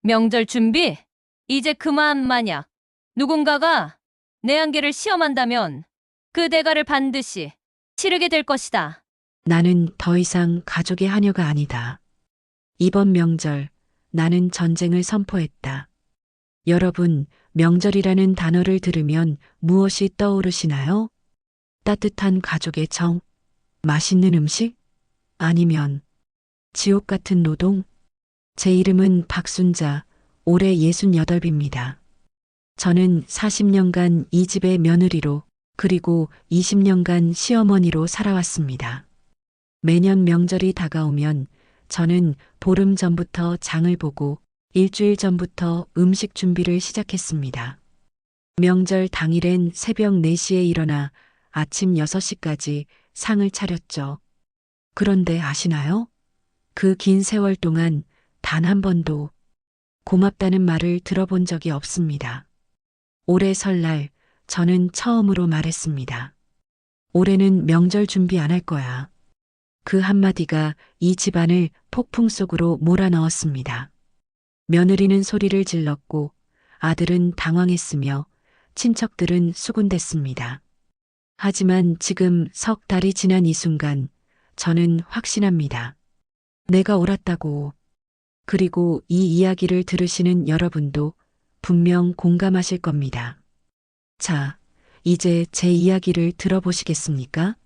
명절 준비? 이제 그만 마냐. 누군가가 내 한계를 시험한다면 그 대가를 반드시 치르게 될 것이다. 나는 더 이상 가족의 하녀가 아니다. 이번 명절 나는 전쟁을 선포했다. 여러분, 명절이라는 단어를 들으면 무엇이 떠오르시나요? 따뜻한 가족의 정, 맛있는 음식? 아니면 지옥 같은 노동? 제 이름은 박순자, 올해 68입니다. 저는 40년간 이 집의 며느리로 그리고 20년간 시어머니로 살아왔습니다. 매년 명절이 다가오면 저는 보름 전부터 장을 보고 일주일 전부터 음식 준비를 시작했습니다. 명절 당일엔 새벽 4시에 일어나 아침 6시까지 상을 차렸죠. 그런데 아시나요? 그 긴 세월 동안 단 한 번도 고맙다는 말을 들어본 적이 없습니다. 올해 설날 저는 처음으로 말했습니다. 올해는 명절 준비 안 할 거야. 그 한마디가 이 집안을 폭풍 속으로 몰아넣었습니다. 며느리는 소리를 질렀고 아들은 당황했으며 친척들은 수군댔습니다. 하지만 지금 석 달이 지난 이 순간 저는 확신합니다. 내가 옳았다고. 그리고 이 이야기를 들으시는 여러분도 분명 공감하실 겁니다. 자, 이제 제 이야기를 들어보시겠습니까?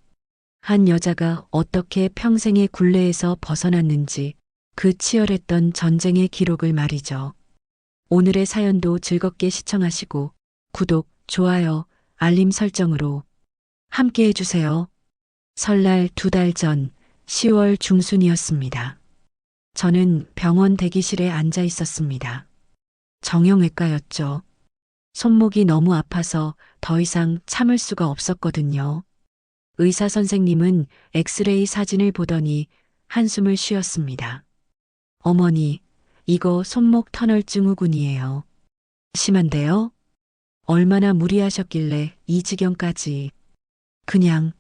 한 여자가 어떻게 평생의 굴레에서 벗어났는지 그 치열했던 전쟁의 기록을 말이죠. 오늘의 사연도 즐겁게 시청하시고 구독, 좋아요, 알림 설정으로 함께 해주세요. 설날 2달 전 10월 중순이었습니다. 저는 병원 대기실에 앉아 있었습니다. 정형외과였죠. 손목이 너무 아파서 더 이상 참을 수가 없었거든요. 의사 선생님은 엑스레이 사진을 보더니 한숨을 쉬었습니다. 어머니, 이거 손목 터널 증후군이에요. 심한데요? 얼마나 무리하셨길래 이 지경까지. 그냥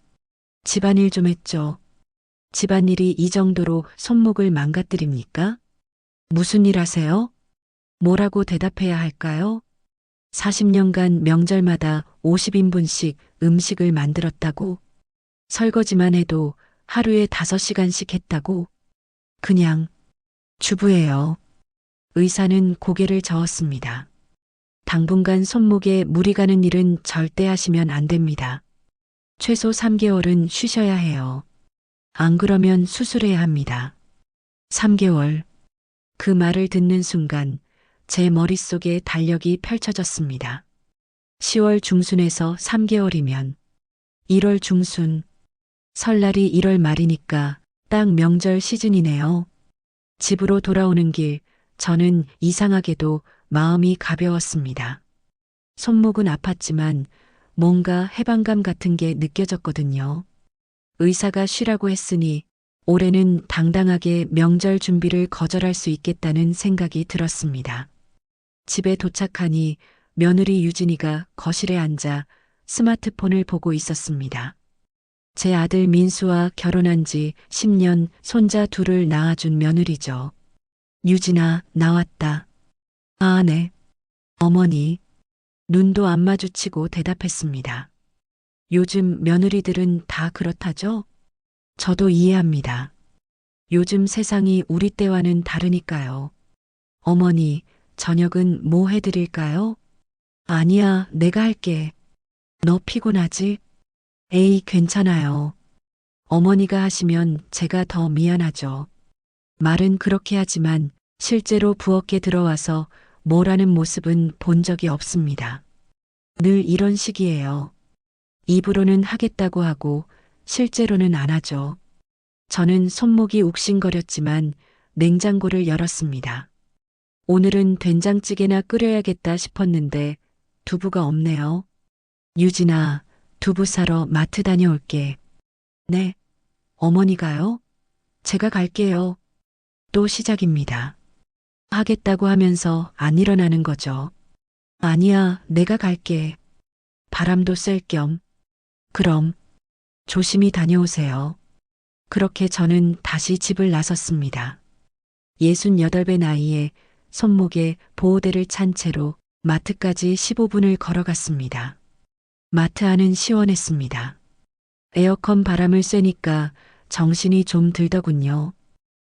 집안일 좀 했죠. 집안일이 이 정도로 손목을 망가뜨립니까? 무슨 일 하세요? 뭐라고 대답해야 할까요? 40년간 명절마다 50인분씩 음식을 만들었다고. 설거지만 해도 하루에 5시간씩 했다고. 그냥 주부예요. 의사는 고개를 저었습니다. 당분간 손목에 무리 가는 일은 절대 하시면 안 됩니다. 최소 3개월은 쉬셔야 해요. 안 그러면 수술해야 합니다. 3개월. 그 말을 듣는 순간 제 머릿속에 달력이 펼쳐졌습니다. 10월 중순에서 3개월이면 1월 중순, 설날이 1월 말이니까 딱 명절 시즌이네요. 집으로 돌아오는 길 저는 이상하게도 마음이 가벼웠습니다. 손목은 아팠지만 뭔가 해방감 같은 게 느껴졌거든요. 의사가 쉬라고 했으니 올해는 당당하게 명절 준비를 거절할 수 있겠다는 생각이 들었습니다. 집에 도착하니 며느리 유진이가 거실에 앉아 스마트폰을 보고 있었습니다. 제 아들 민수와 결혼한 지 10년 손자 둘을 낳아준 며느리죠. 유진아, 나왔다. 아, 네. 어머니. 눈도 안 마주치고 대답했습니다. 요즘 며느리들은 다 그렇다죠? 저도 이해합니다. 요즘 세상이 우리 때와는 다르니까요. 어머니, 저녁은 뭐 해드릴까요? 아니야, 내가 할게. 너 피곤하지? 에이, 괜찮아요. 어머니가 하시면 제가 더 미안하죠. 말은 그렇게 하지만 실제로 부엌에 들어와서 뭘 하는 모습은 본 적이 없습니다. 늘 이런 식이에요. 입으로는 하겠다고 하고 실제로는 안 하죠. 저는 손목이 욱신거렸지만 냉장고를 열었습니다. 오늘은 된장찌개나 끓여야겠다 싶었는데 두부가 없네요. 유진아, 두부 사러 마트 다녀올게. 네. 어머니가요? 제가 갈게요. 또 시작입니다. 하겠다고 하면서 안 일어나는 거죠. 아니야, 내가 갈게. 바람도 쐴 겸. 그럼 조심히 다녀오세요. 그렇게 저는 다시 집을 나섰습니다. 68배 나이에 손목에 보호대를 찬 채로 마트까지 15분을 걸어갔습니다. 마트 안은 시원했습니다. 에어컨 바람을 쐬니까 정신이 좀 들더군요.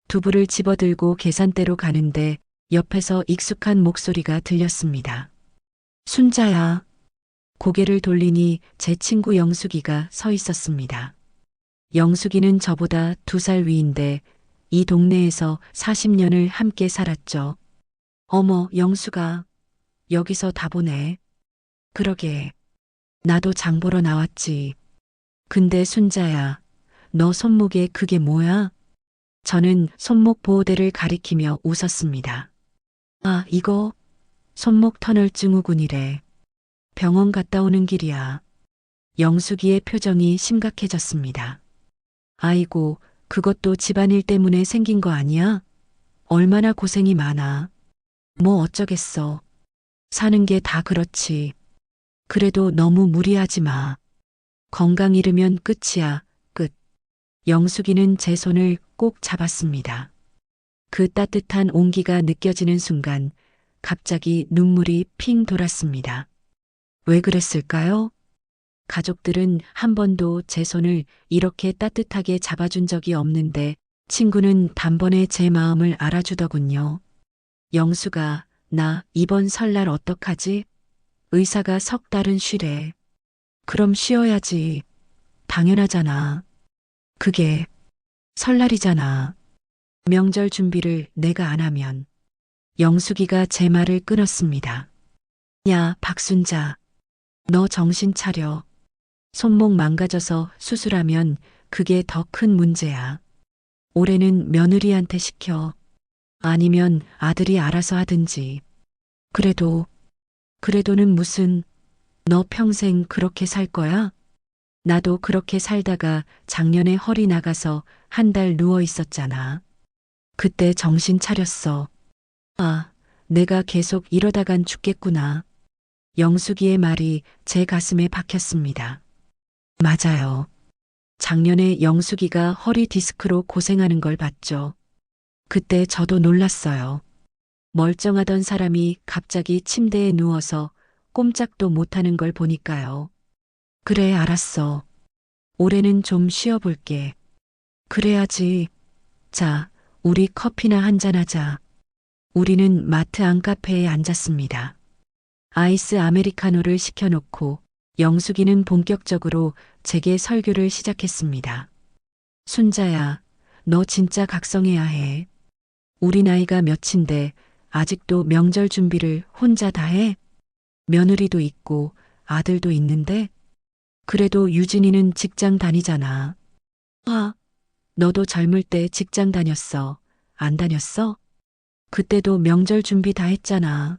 두부를 집어들고 계산대로 가는데 옆에서 익숙한 목소리가 들렸습니다. 순자야. 고개를 돌리니 제 친구 영숙이가 서 있었습니다. 영숙이는 저보다 2살 위인데 이 동네에서 40년을 함께 살았죠. 어머, 영숙아. 여기서 다 보네. 그러게. 나도 장 보러 나왔지. 근데 순자야, 너 손목에 그게 뭐야? 저는 손목 보호대를 가리키며 웃었습니다. 아, 이거 손목 터널 증후군이래. 병원 갔다 오는 길이야. 영숙이의 표정이 심각해졌습니다. 아이고, 그것도 집안일 때문에 생긴 거 아니야? 얼마나 고생이 많아. 뭐 어쩌겠어. 사는 게 다 그렇지. 그래도 너무 무리하지 마. 건강 잃으면 끝이야, 끝. 영숙이는 제 손을 꼭 잡았습니다. 그 따뜻한 온기가 느껴지는 순간 갑자기 눈물이 핑 돌았습니다. 왜 그랬을까요? 가족들은 한 번도 제 손을 이렇게 따뜻하게 잡아준 적이 없는데 친구는 단번에 제 마음을 알아주더군요. 영수가, 나 이번 설날 어떡하지? 의사가 석 달은 쉬래. 그럼 쉬어야지. 당연하잖아. 그게 설날이잖아. 명절 준비를 내가 안 하면. 영숙이가 제 말을 끊었습니다. 야, 박순자. 너 정신 차려. 손목 망가져서 수술하면 그게 더 큰 문제야. 올해는 며느리한테 시켜. 아니면 아들이 알아서 하든지. 그래도는 무슨, 너 평생 그렇게 살 거야? 나도 그렇게 살다가 작년에 허리 나가서 한 달 누워 있었잖아. 그때 정신 차렸어. 아, 내가 계속 이러다간 죽겠구나. 영숙이의 말이 제 가슴에 박혔습니다. 맞아요. 작년에 영숙이가 허리 디스크로 고생하는 걸 봤죠. 그때 저도 놀랐어요. 멀쩡하던 사람이 갑자기 침대에 누워서 꼼짝도 못하는 걸 보니까요. 그래, 알았어. 올해는 좀 쉬어볼게. 그래야지. 자, 우리 커피나 한잔하자. 우리는 마트 안카페에 앉았습니다. 아이스 아메리카노를 시켜놓고 영숙이는 본격적으로 제게 설교를 시작했습니다. 순자야, 너 진짜 각성해야 해. 우리 나이가 몇인데 아직도 명절 준비를 혼자 다 해? 며느리도 있고 아들도 있는데? 그래도 유진이는 직장 다니잖아. 아, 너도 젊을 때 직장 다녔어. 안 다녔어? 그때도 명절 준비 다 했잖아.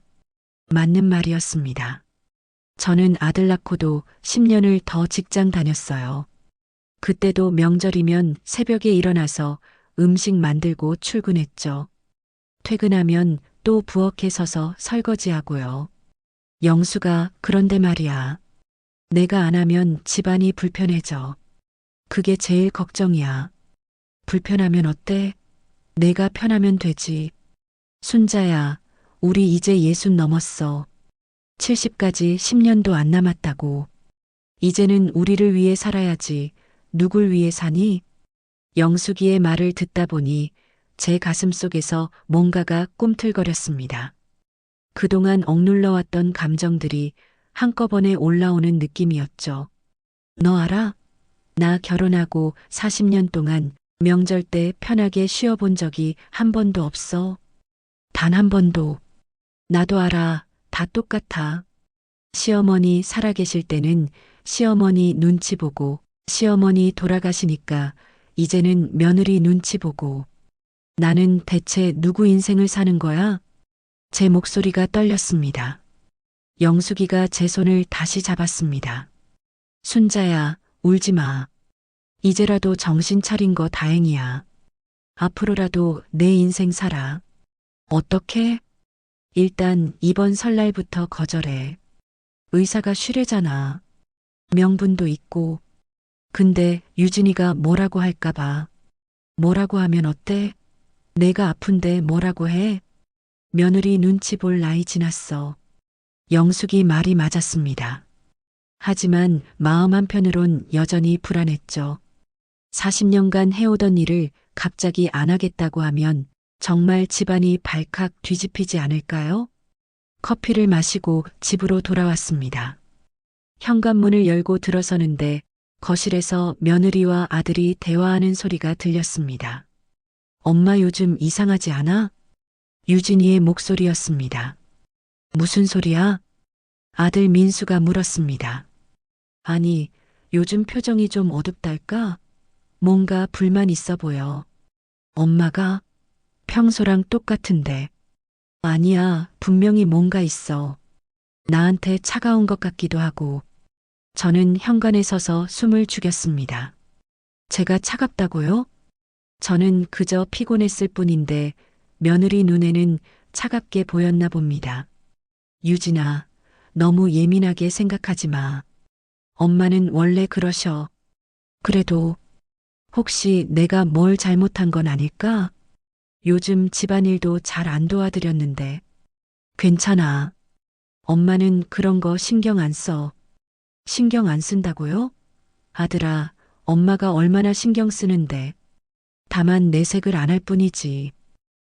맞는 말이었습니다. 저는 아들 낳고도 10년을 더 직장 다녔어요. 그때도 명절이면 새벽에 일어나서 음식 만들고 출근했죠. 퇴근하면 또 부엌에 서서 설거지하고요. 영수가, 그런데 말이야. 내가 안 하면 집안이 불편해져. 그게 제일 걱정이야. 불편하면 어때? 내가 편하면 되지. 순자야, 우리 이제 60 넘었어. 70까지 10년도 안 남았다고. 이제는 우리를 위해 살아야지. 누굴 위해 사니? 영숙이의 말을 듣다 보니 제 가슴 속에서 뭔가가 꿈틀거렸습니다. 그동안 억눌러왔던 감정들이 한꺼번에 올라오는 느낌이었죠. 너 알아? 나 결혼하고 40년 동안 명절 때 편하게 쉬어본 적이 한 번도 없어. 단 한 번도. 나도 알아. 다 똑같아. 시어머니 살아계실 때는 시어머니 눈치 보고 시어머니 돌아가시니까 이제는 며느리 눈치 보고. 나는 대체 누구 인생을 사는 거야? 제 목소리가 떨렸습니다. 영숙이가 제 손을 다시 잡았습니다. 순자야, 울지 마. 이제라도 정신 차린 거 다행이야. 앞으로라도 내 인생 살아. 어떻게? 일단 이번 설날부터 거절해. 의사가 쉬래잖아. 명분도 있고. 근데 유진이가 뭐라고 할까봐. 뭐라고 하면 어때? 내가 아픈데 뭐라고 해? 며느리 눈치 볼 나이 지났어. 영숙이 말이 맞았습니다. 하지만 마음 한편으론 여전히 불안했죠. 40년간 해오던 일을 갑자기 안 하겠다고 하면 정말 집안이 발칵 뒤집히지 않을까요? 커피를 마시고 집으로 돌아왔습니다. 현관문을 열고 들어서는데 거실에서 며느리와 아들이 대화하는 소리가 들렸습니다. 엄마 요즘 이상하지 않아? 유진이의 목소리였습니다. 무슨 소리야? 아들 민수가 물었습니다. 아니, 요즘 표정이 좀 어둡달까? 뭔가 불만 있어 보여. 엄마가 평소랑 똑같은데. 아니야, 분명히 뭔가 있어. 나한테 차가운 것 같기도 하고. 저는 현관에 서서 숨을 죽였습니다. 제가 차갑다고요? 저는 그저 피곤했을 뿐인데 며느리 눈에는 차갑게 보였나 봅니다. 유진아, 너무 예민하게 생각하지 마. 엄마는 원래 그러셔. 그래도 혹시 내가 뭘 잘못한 건 아닐까? 요즘 집안일도 잘 안 도와드렸는데. 괜찮아. 엄마는 그런 거 신경 안 써. 신경 안 쓴다고요? 아들아, 엄마가 얼마나 신경 쓰는데. 다만 내색을 안 할 뿐이지.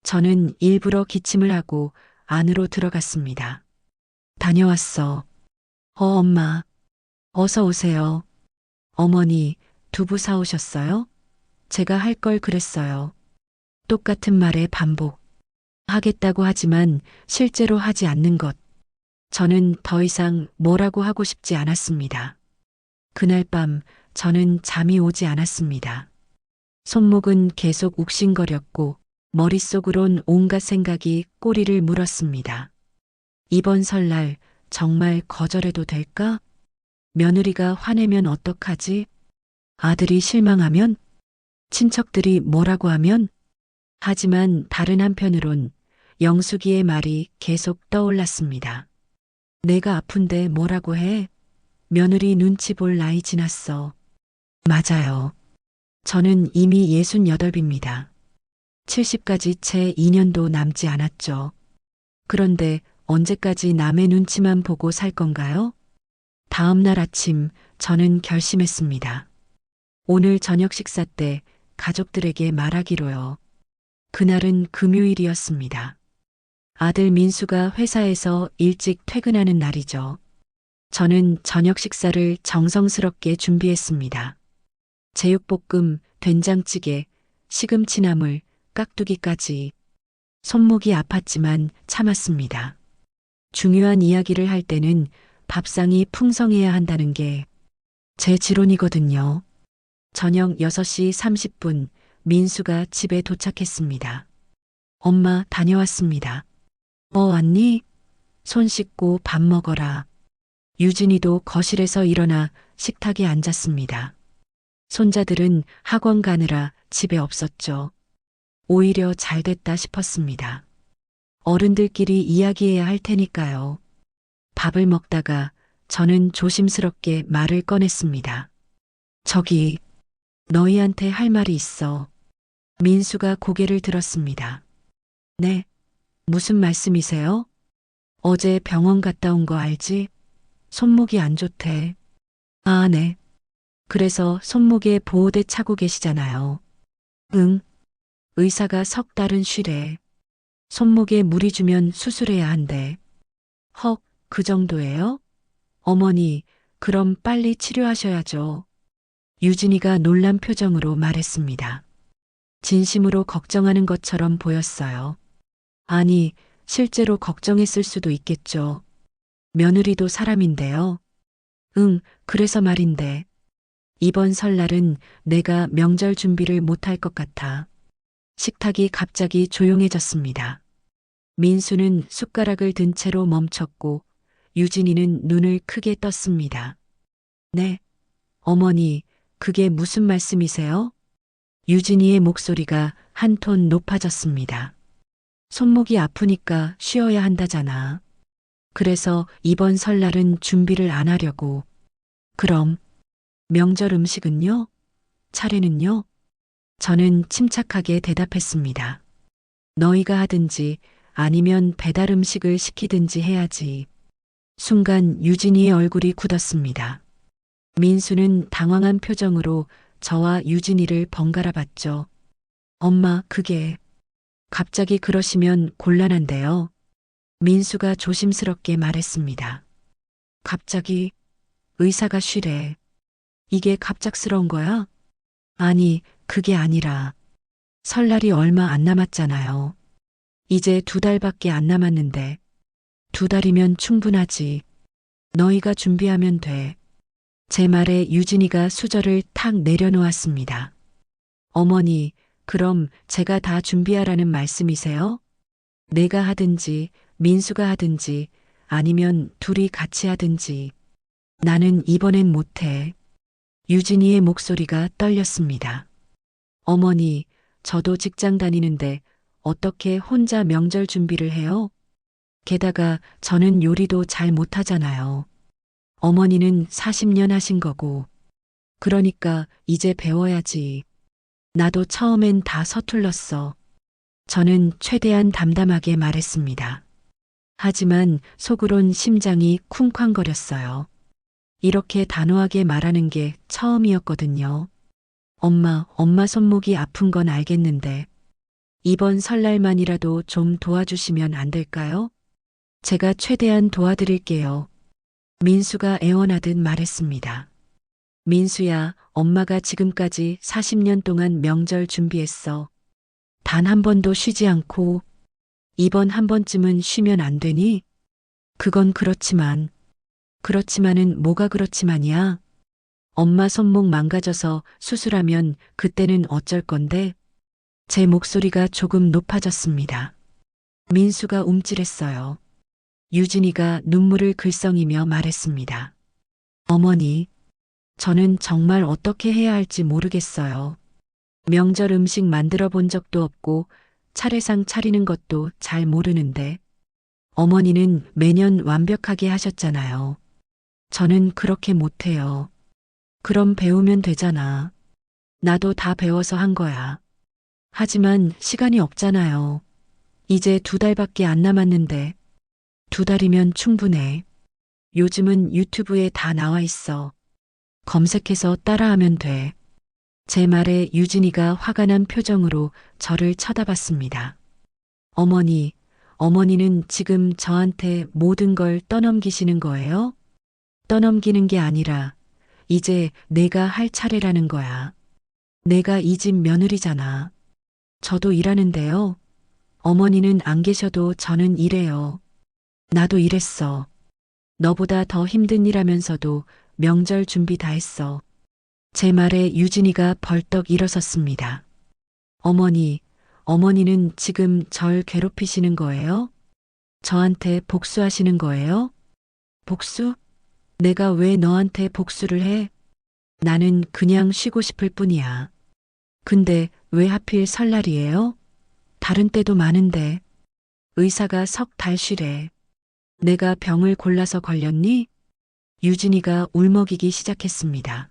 저는 일부러 기침을 하고 안으로 들어갔습니다. 다녀왔어. 엄마. 어서 오세요. 어머니, 두부 사오셨어요? 제가 할 걸 그랬어요. 똑같은 말의 반복. 하겠다고 하지만 실제로 하지 않는 것. 저는 더 이상 뭐라고 하고 싶지 않았습니다. 그날 밤 저는 잠이 오지 않았습니다. 손목은 계속 욱신거렸고 머릿속으론 온갖 생각이 꼬리를 물었습니다. 이번 설날 정말 거절해도 될까? 며느리가 화내면 어떡하지? 아들이 실망하면? 친척들이 뭐라고 하면? 하지만 다른 한편으론 영숙이의 말이 계속 떠올랐습니다. 내가 아픈데 뭐라고 해? 며느리 눈치 볼 나이 지났어. 맞아요. 저는 이미 68입니다. 70까지 채 2년도 남지 않았죠. 그런데 언제까지 남의 눈치만 보고 살 건가요? 다음 날 아침 저는 결심했습니다. 오늘 저녁 식사 때 가족들에게 말하기로요. 그날은 금요일이었습니다. 아들 민수가 회사에서 일찍 퇴근하는 날이죠. 저는 저녁 식사를 정성스럽게 준비했습니다. 제육볶음, 된장찌개, 시금치나물, 깍두기까지. 손목이 아팠지만 참았습니다. 중요한 이야기를 할 때는 밥상이 풍성해야 한다는 게 제 지론이거든요. 저녁 6시 30분 민수가 집에 도착했습니다. 엄마 다녀왔습니다. 왔니? 손 씻고 밥 먹어라. 유진이도 거실에서 일어나 식탁에 앉았습니다. 손자들은 학원 가느라 집에 없었죠. 오히려 잘 됐다 싶었습니다. 어른들끼리 이야기해야 할 테니까요. 밥을 먹다가 저는 조심스럽게 말을 꺼냈습니다. 저기, 너희한테 할 말이 있어. 민수가 고개를 들었습니다. 네, 무슨 말씀이세요? 어제 병원 갔다 온 거 알지? 손목이 안 좋대. 아, 네. 그래서 손목에 보호대 차고 계시잖아요. 응. 의사가 석 달은 쉬래. 손목에 무리 주면 수술해야 한대. 헉, 그 정도예요? 어머니, 그럼 빨리 치료하셔야죠. 유진이가 놀란 표정으로 말했습니다. 진심으로 걱정하는 것처럼 보였어요. 아니, 실제로 걱정했을 수도 있겠죠. 며느리도 사람인데요. 응, 그래서 말인데. 이번 설날은 내가 명절 준비를 못할 것 같아. 식탁이 갑자기 조용해졌습니다. 민수는 숟가락을 든 채로 멈췄고 유진이는 눈을 크게 떴습니다. 네, 어머니, 그게 무슨 말씀이세요? 유진이의 목소리가 한 톤 높아졌습니다. 손목이 아프니까 쉬어야 한다잖아. 그래서 이번 설날은 준비를 안 하려고. 그럼 명절 음식은요? 차례는요? 저는 침착하게 대답했습니다. 너희가 하든지 아니면 배달 음식을 시키든지 해야지. 순간 유진이의 얼굴이 굳었습니다. 민수는 당황한 표정으로 저와 유진이를 번갈아 봤죠. 엄마, 그게 갑자기 그러시면 곤란한데요. 민수가 조심스럽게 말했습니다. 갑자기 의사가 쉬래. 이게 갑작스러운 거야? 아니, 그게 아니라 설날이 얼마 안 남았잖아요. 이제 2달밖에 안 남았는데 2달이면 충분하지. 너희가 준비하면 돼. 제 말에 유진이가 수저를 탁 내려놓았습니다. 어머니, 그럼 제가 다 준비하라는 말씀이세요? 내가 하든지 민수가 하든지 아니면 둘이 같이 하든지. 나는 이번엔 못해. 유진이의 목소리가 떨렸습니다. 어머니, 저도 직장 다니는데 어떻게 혼자 명절 준비를 해요? 게다가 저는 요리도 잘 못하잖아요. 어머니는 40년 하신 거고. 그러니까 이제 배워야지. 나도 처음엔 다 서툴렀어. 저는 최대한 담담하게 말했습니다. 하지만 속으론 심장이 쿵쾅거렸어요. 이렇게 단호하게 말하는 게 처음이었거든요. 엄마 손목이 아픈 건 알겠는데 이번 설날만이라도 좀 도와주시면 안 될까요? 제가 최대한 도와드릴게요. 민수가 애원하듯 말했습니다. 민수야, 엄마가 지금까지 40년 동안 명절 준비했어. 단 한 번도 쉬지 않고 이번 한 번쯤은 쉬면 안 되니? 그건 그렇지만은 뭐가 그렇지만이야? 엄마 손목 망가져서 수술하면 그때는 어쩔 건데? 제 목소리가 조금 높아졌습니다. 민수가 움찔했어요. 유진이가 눈물을 글썽이며 말했습니다. 어머니, 저는 정말 어떻게 해야 할지 모르겠어요. 명절 음식 만들어 본 적도 없고 차례상 차리는 것도 잘 모르는데 어머니는 매년 완벽하게 하셨잖아요. 저는 그렇게 못해요. 그럼 배우면 되잖아. 나도 다 배워서 한 거야. 하지만 시간이 없잖아요. 이제 2달밖에 안 남았는데 2달이면 충분해. 요즘은 유튜브에 다 나와 있어. 검색해서 따라하면 돼. 제 말에 유진이가 화가 난 표정으로 저를 쳐다봤습니다. 어머니는 지금 저한테 모든 걸 떠넘기시는 거예요? 떠넘기는 게 아니라 이제 내가 할 차례라는 거야. 내가 이 집 며느리잖아. 저도 일하는데요. 어머니는 안 계셔도 저는 일해요. 나도 일했어. 너보다 더 힘든 일 하면서도 명절 준비 다 했어. 제 말에 유진이가 벌떡 일어섰습니다. 어머니는 지금 절 괴롭히시는 거예요? 저한테 복수하시는 거예요? 복수? 내가 왜 너한테 복수를 해? 나는 그냥 쉬고 싶을 뿐이야. 근데 왜 하필 설날이에요? 다른 때도 많은데. 의사가 석 달 쉬래. 내가 병을 골라서 걸렸니? 유진이가 울먹이기 시작했습니다.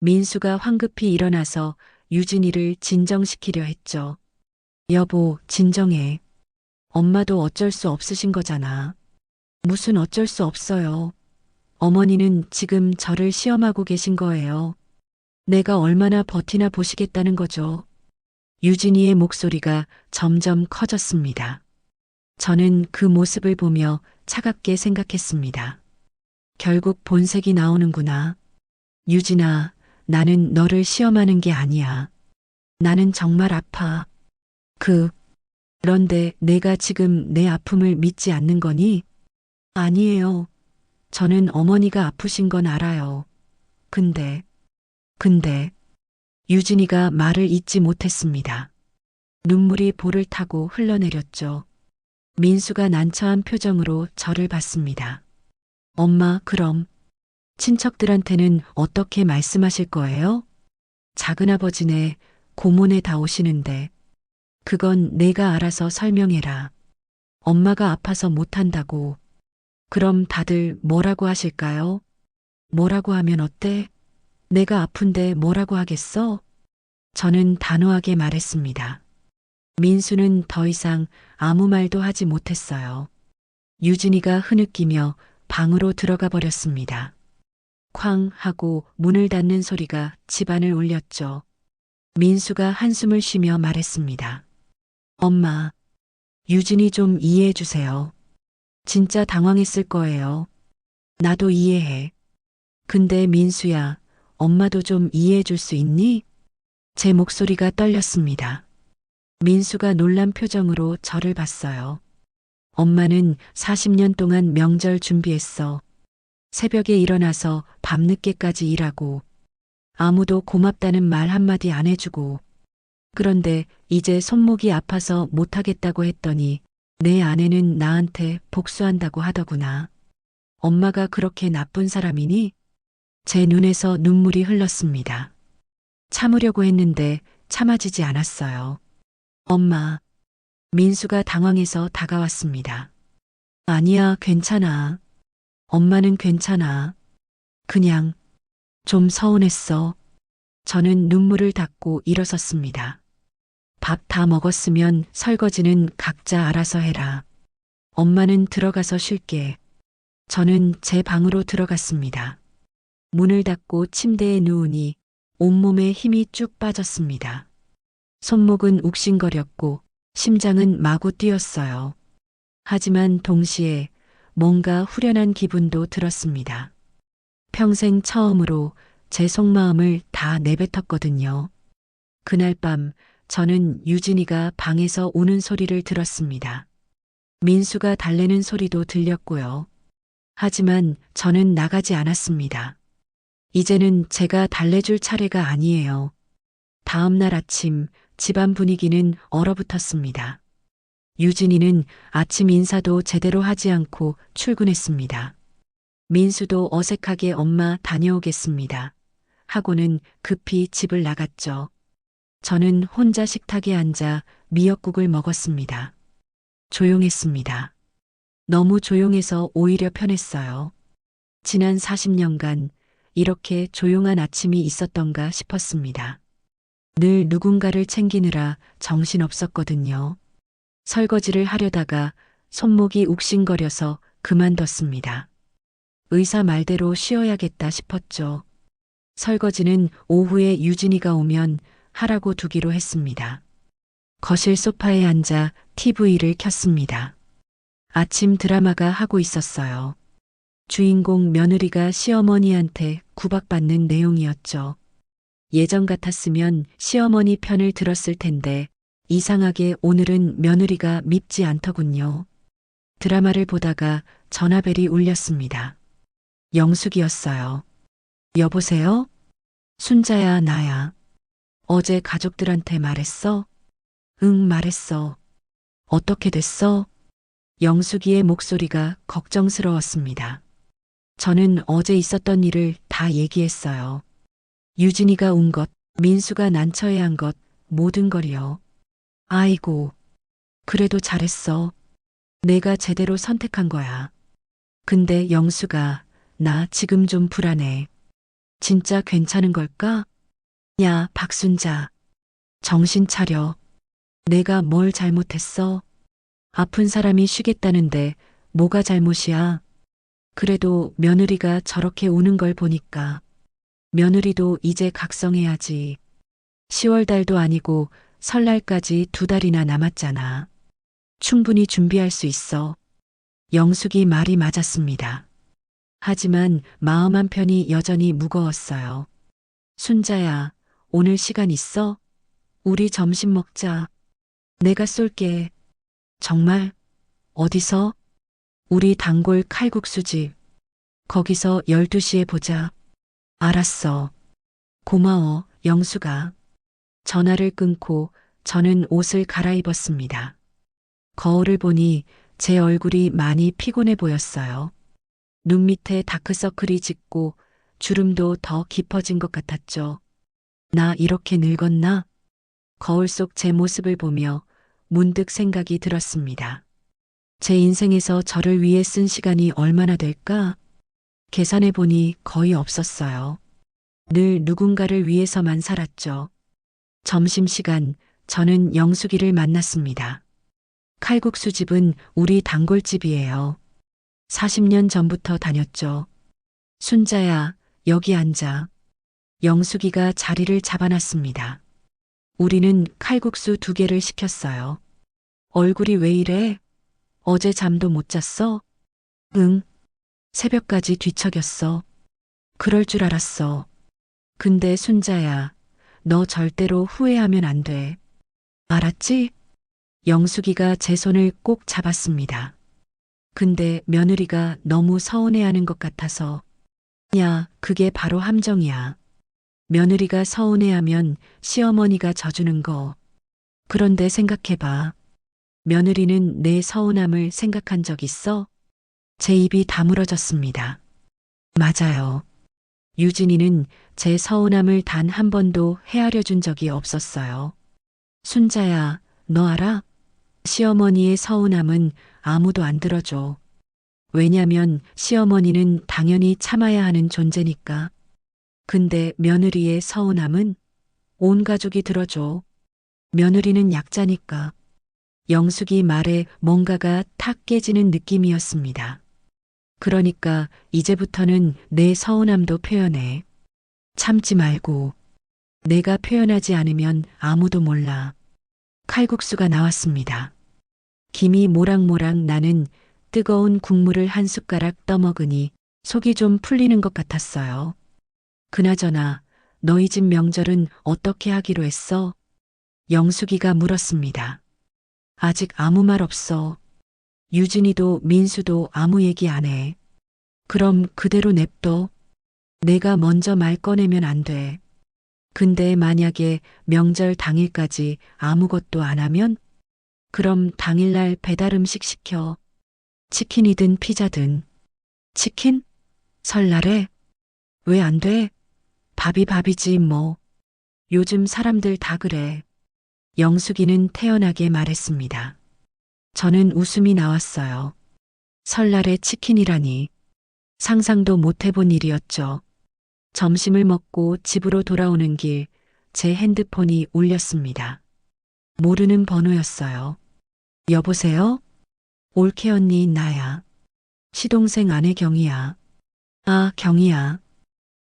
민수가 황급히 일어나서 유진이를 진정시키려 했죠. 여보, 진정해. 엄마도 어쩔 수 없으신 거잖아. 무슨 어쩔 수 없어요. 어머니는 지금 저를 시험하고 계신 거예요. 내가 얼마나 버티나 보시겠다는 거죠. 유진이의 목소리가 점점 커졌습니다. 저는 그 모습을 보며 차갑게 생각했습니다. 결국 본색이 나오는구나. 유진아, 나는 너를 시험하는 게 아니야. 나는 정말 아파. 그런데 내가 지금 내 아픔을 믿지 않는 거니? 아니에요. 저는 어머니가 아프신 건 알아요. 근데 유진이가 말을 잇지 못했습니다. 눈물이 볼을 타고 흘러내렸죠. 민수가 난처한 표정으로 저를 봤습니다. 엄마, 그럼 친척들한테는 어떻게 말씀하실 거예요? 작은아버지네, 고모네 다 오시는데 그건 내가 알아서 설명해라. 엄마가 아파서 못한다고. 그럼 다들 뭐라고 하실까요? 뭐라고 하면 어때? 내가 아픈데 뭐라고 하겠어? 저는 단호하게 말했습니다. 민수는 더 이상 아무 말도 하지 못했어요. 유진이가 흐느끼며 방으로 들어가 버렸습니다. 쾅 하고 문을 닫는 소리가 집안을 울렸죠. 민수가 한숨을 쉬며 말했습니다. 엄마, 유진이 좀 이해해 주세요. 진짜 당황했을 거예요. 나도 이해해. 근데 민수야, 엄마도 좀 이해해 줄 수 있니? 제 목소리가 떨렸습니다. 민수가 놀란 표정으로 저를 봤어요. 엄마는 40년 동안 명절 준비했어. 새벽에 일어나서 밤늦게까지 일하고 아무도 고맙다는 말 한마디 안 해주고 그런데 이제 손목이 아파서 못하겠다고 했더니 내 아내는 나한테 복수한다고 하더구나. 엄마가 그렇게 나쁜 사람이니? 제 눈에서 눈물이 흘렀습니다. 참으려고 했는데 참아지지 않았어요. 엄마, 민수가 당황해서 다가왔습니다. 아니야, 괜찮아. 엄마는 괜찮아. 그냥 좀 서운했어. 저는 눈물을 닦고 일어섰습니다. 밥 다 먹었으면 설거지는 각자 알아서 해라. 엄마는 들어가서 쉴게. 저는 제 방으로 들어갔습니다. 문을 닫고 침대에 누우니 온몸에 힘이 쭉 빠졌습니다. 손목은 욱신거렸고 심장은 마구 뛰었어요. 하지만 동시에 뭔가 후련한 기분도 들었습니다. 평생 처음으로 제 속마음을 다 내뱉었거든요. 그날 밤 저는 유진이가 방에서 우는 소리를 들었습니다. 민수가 달래는 소리도 들렸고요. 하지만 저는 나가지 않았습니다. 이제는 제가 달래줄 차례가 아니에요. 다음 날 아침 집안 분위기는 얼어붙었습니다. 유진이는 아침 인사도 제대로 하지 않고 출근했습니다. 민수도 어색하게 엄마 다녀오겠습니다. 하고는 급히 집을 나갔죠. 저는 혼자 식탁에 앉아 미역국을 먹었습니다. 조용했습니다. 너무 조용해서 오히려 편했어요. 지난 40년간 이렇게 조용한 아침이 있었던가 싶었습니다. 늘 누군가를 챙기느라 정신없었거든요. 설거지를 하려다가 손목이 욱신거려서 그만뒀습니다. 의사 말대로 쉬어야겠다 싶었죠. 설거지는 오후에 유진이가 오면 하라고 두기로 했습니다. 거실 소파에 앉아 TV를 켰습니다. 아침 드라마가 하고 있었어요. 주인공 며느리가 시어머니한테 구박받는 내용이었죠. 예전 같았으면 시어머니 편을 들었을 텐데 이상하게 오늘은 며느리가 밉지 않더군요. 드라마를 보다가 전화벨이 울렸습니다. 영숙이었어요. 여보세요? 순자야, 나야. 어제 가족들한테 말했어? 응, 말했어. 어떻게 됐어? 영숙이의 목소리가 걱정스러웠습니다. 저는 어제 있었던 일을 다 얘기했어요. 유진이가 운 것, 민수가 난처해한 것, 모든 걸요. 아이고, 그래도 잘했어. 내가 제대로 선택한 거야. 근데 영수가, 나 지금 좀 불안해. 진짜 괜찮은 걸까? 야, 박순자. 정신 차려. 내가 뭘 잘못했어? 아픈 사람이 쉬겠다는데 뭐가 잘못이야? 그래도 며느리가 저렇게 우는 걸 보니까 며느리도 이제 각성해야지. 10월 달도 아니고 설날까지 2달이나 남았잖아. 충분히 준비할 수 있어. 영숙이 말이 맞았습니다. 하지만 마음 한편이 여전히 무거웠어요. 순자야, 오늘 시간 있어? 우리 점심 먹자. 내가 쏠게. 정말? 어디서? 우리 단골 칼국수집. 거기서 12시에 보자. 알았어. 고마워, 영수가. 전화를 끊고 저는 옷을 갈아입었습니다. 거울을 보니 제 얼굴이 많이 피곤해 보였어요. 눈 밑에 다크서클이 짙고 주름도 더 깊어진 것 같았죠. 나 이렇게 늙었나? 거울 속 제 모습을 보며 문득 생각이 들었습니다. 제 인생에서 저를 위해 쓴 시간이 얼마나 될까? 계산해 보니 거의 없었어요. 늘 누군가를 위해서만 살았죠. 점심시간 저는 영숙이를 만났습니다. 칼국수집은 우리 단골집이에요. 40년 전부터 다녔죠. 순자야, 여기 앉아. 영숙이가 자리를 잡아놨습니다. 우리는 칼국수 2개를 시켰어요. 얼굴이 왜 이래? 어제 잠도 못 잤어? 응. 새벽까지 뒤척였어. 그럴 줄 알았어. 근데 순자야, 너 절대로 후회하면 안 돼. 알았지? 영숙이가 제 손을 꼭 잡았습니다. 근데 며느리가 너무 서운해하는 것 같아서. 야, 그게 바로 함정이야. 며느리가 서운해하면 시어머니가 져주는 거. 그런데 생각해봐. 며느리는 내 서운함을 생각한 적 있어? 제 입이 다물어졌습니다. 맞아요. 유진이는 제 서운함을 단 한 번도 헤아려 준 적이 없었어요. 순자야, 너 알아? 시어머니의 서운함은 아무도 안 들어줘. 왜냐면 시어머니는 당연히 참아야 하는 존재니까. 근데 며느리의 서운함은 온 가족이 들어줘. 며느리는 약자니까. 영숙이 말에 뭔가가 탁 깨지는 느낌이었습니다. 그러니까 이제부터는 내 서운함도 표현해. 참지 말고. 내가 표현하지 않으면 아무도 몰라. 칼국수가 나왔습니다. 김이 모락모락 나는 뜨거운 국물을 한 숟가락 떠먹으니 속이 좀 풀리는 것 같았어요. 그나저나 너희 집 명절은 어떻게 하기로 했어? 영숙이가 물었습니다. 아직 아무 말 없어. 유진이도 민수도 아무 얘기 안 해. 그럼 그대로 냅둬. 내가 먼저 말 꺼내면 안 돼. 근데 만약에 명절 당일까지 아무것도 안 하면? 그럼 당일날 배달 음식 시켜. 치킨이든 피자든. 치킨? 설날에? 왜 안 돼? 밥이 밥이지 뭐. 요즘 사람들 다 그래. 영숙이는 태연하게 말했습니다. 저는 웃음이 나왔어요. 설날에 치킨이라니. 상상도 못 해본 일이었죠. 점심을 먹고 집으로 돌아오는 길, 제 핸드폰이 울렸습니다. 모르는 번호였어요. 여보세요? 올케 언니 나야. 시동생 아내 경이야. 아, 경이야.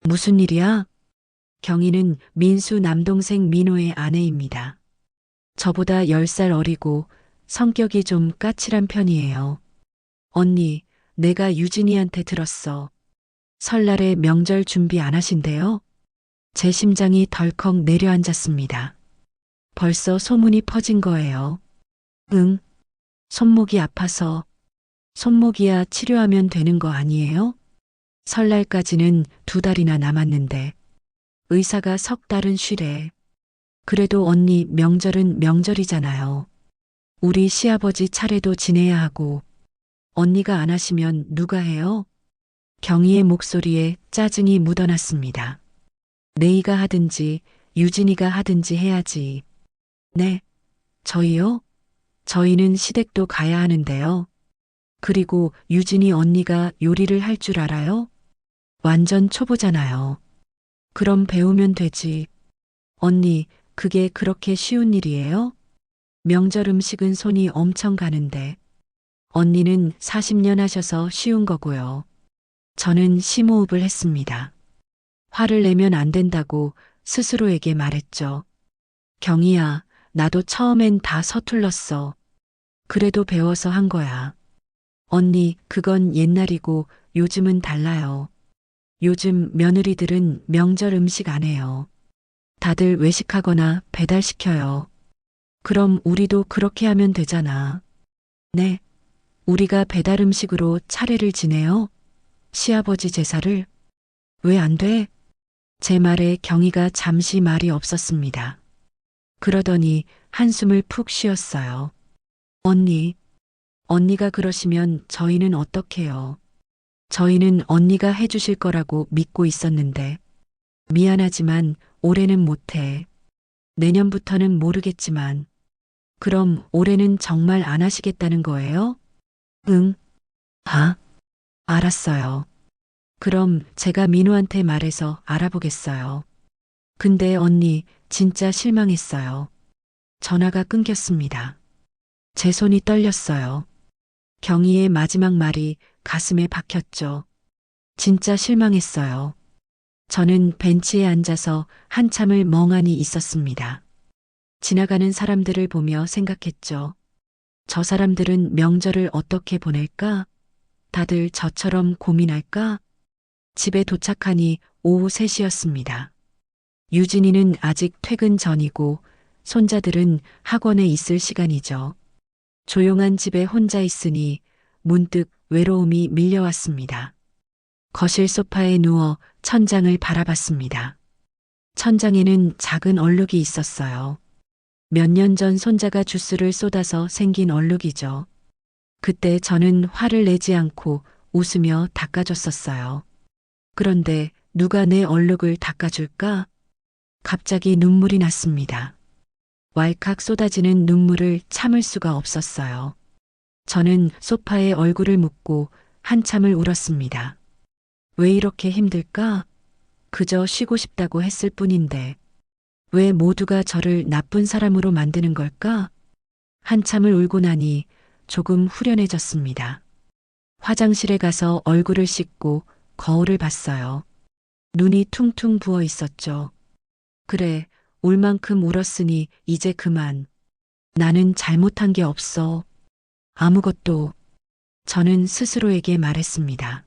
무슨 일이야? 경이는 민수 남동생 민호의 아내입니다. 저보다 10살 어리고 성격이 좀 까칠한 편이에요. 언니, 내가 유진이한테 들었어. 설날에 명절 준비 안 하신대요? 제 심장이 덜컥 내려앉았습니다. 벌써 소문이 퍼진 거예요. 응. 손목이 아파서. 손목이야 치료하면 되는 거 아니에요? 설날까지는 2달이나 남았는데. 의사가 3달은 쉬래. 그래도 언니 명절은 명절이잖아요. 우리 시아버지 차례도 지내야 하고. 언니가 안 하시면 누가 해요? 경희의 목소리에 짜증이 묻어났습니다. 내이가 하든지 유진이가 하든지 해야지. 네, 저희요? 저희는 시댁도 가야 하는데요. 그리고 유진이 언니가 요리를 할 줄 알아요? 완전 초보잖아요. 그럼 배우면 되지. 언니, 그게 그렇게 쉬운 일이에요? 명절 음식은 손이 엄청 가는데. 언니는 40년 하셔서 쉬운 거고요. 저는 심호흡을 했습니다. 화를 내면 안 된다고 스스로에게 말했죠. 경희야, 나도 처음엔 다 서툴렀어. 그래도 배워서 한 거야. 언니, 그건 옛날이고 요즘은 달라요. 요즘 며느리들은 명절 음식 안 해요. 다들 외식하거나 배달시켜요. 그럼 우리도 그렇게 하면 되잖아. 네. 우리가 배달 음식으로 차례를 지내요? 시아버지 제사를? 왜 안 돼? 제 말에 경희가 잠시 말이 없었습니다. 그러더니 한숨을 푹 쉬었어요. 언니, 언니가 그러시면 저희는 어떡해요? 저희는 언니가 해주실 거라고 믿고 있었는데. 미안하지만 올해는 못해. 내년부터는 모르겠지만. 그럼 올해는 정말 안 하시겠다는 거예요? 응. 아, 알았어요. 그럼 제가 민우한테 말해서 알아보겠어요. 근데 언니, 진짜 실망했어요. 전화가 끊겼습니다. 제 손이 떨렸어요. 경희의 마지막 말이 가슴에 박혔죠. 진짜 실망했어요. 저는 벤치에 앉아서 한참을 멍하니 있었습니다. 지나가는 사람들을 보며 생각했죠. 저 사람들은 명절을 어떻게 보낼까? 다들 저처럼 고민할까? 집에 도착하니 오후 3시였습니다. 유진이는 아직 퇴근 전이고 손자들은 학원에 있을 시간이죠. 조용한 집에 혼자 있으니 문득 외로움이 밀려왔습니다. 거실 소파에 누워 천장을 바라봤습니다. 천장에는 작은 얼룩이 있었어요. 몇 년 전 손자가 주스를 쏟아서 생긴 얼룩이죠. 그때 저는 화를 내지 않고 웃으며 닦아줬었어요. 그런데 누가 내 얼룩을 닦아줄까? 갑자기 눈물이 났습니다. 왈칵 쏟아지는 눈물을 참을 수가 없었어요. 저는 소파에 얼굴을 묻고 한참을 울었습니다. 왜 이렇게 힘들까? 그저 쉬고 싶다고 했을 뿐인데 왜 모두가 저를 나쁜 사람으로 만드는 걸까? 한참을 울고 나니 조금 후련해졌습니다. 화장실에 가서 얼굴을 씻고 거울을 봤어요. 눈이 퉁퉁 부어 있었죠. 그래, 울 만큼 울었으니 이제 그만. 나는 잘못한 게 없어. 아무것도. 저는 스스로에게 말했습니다.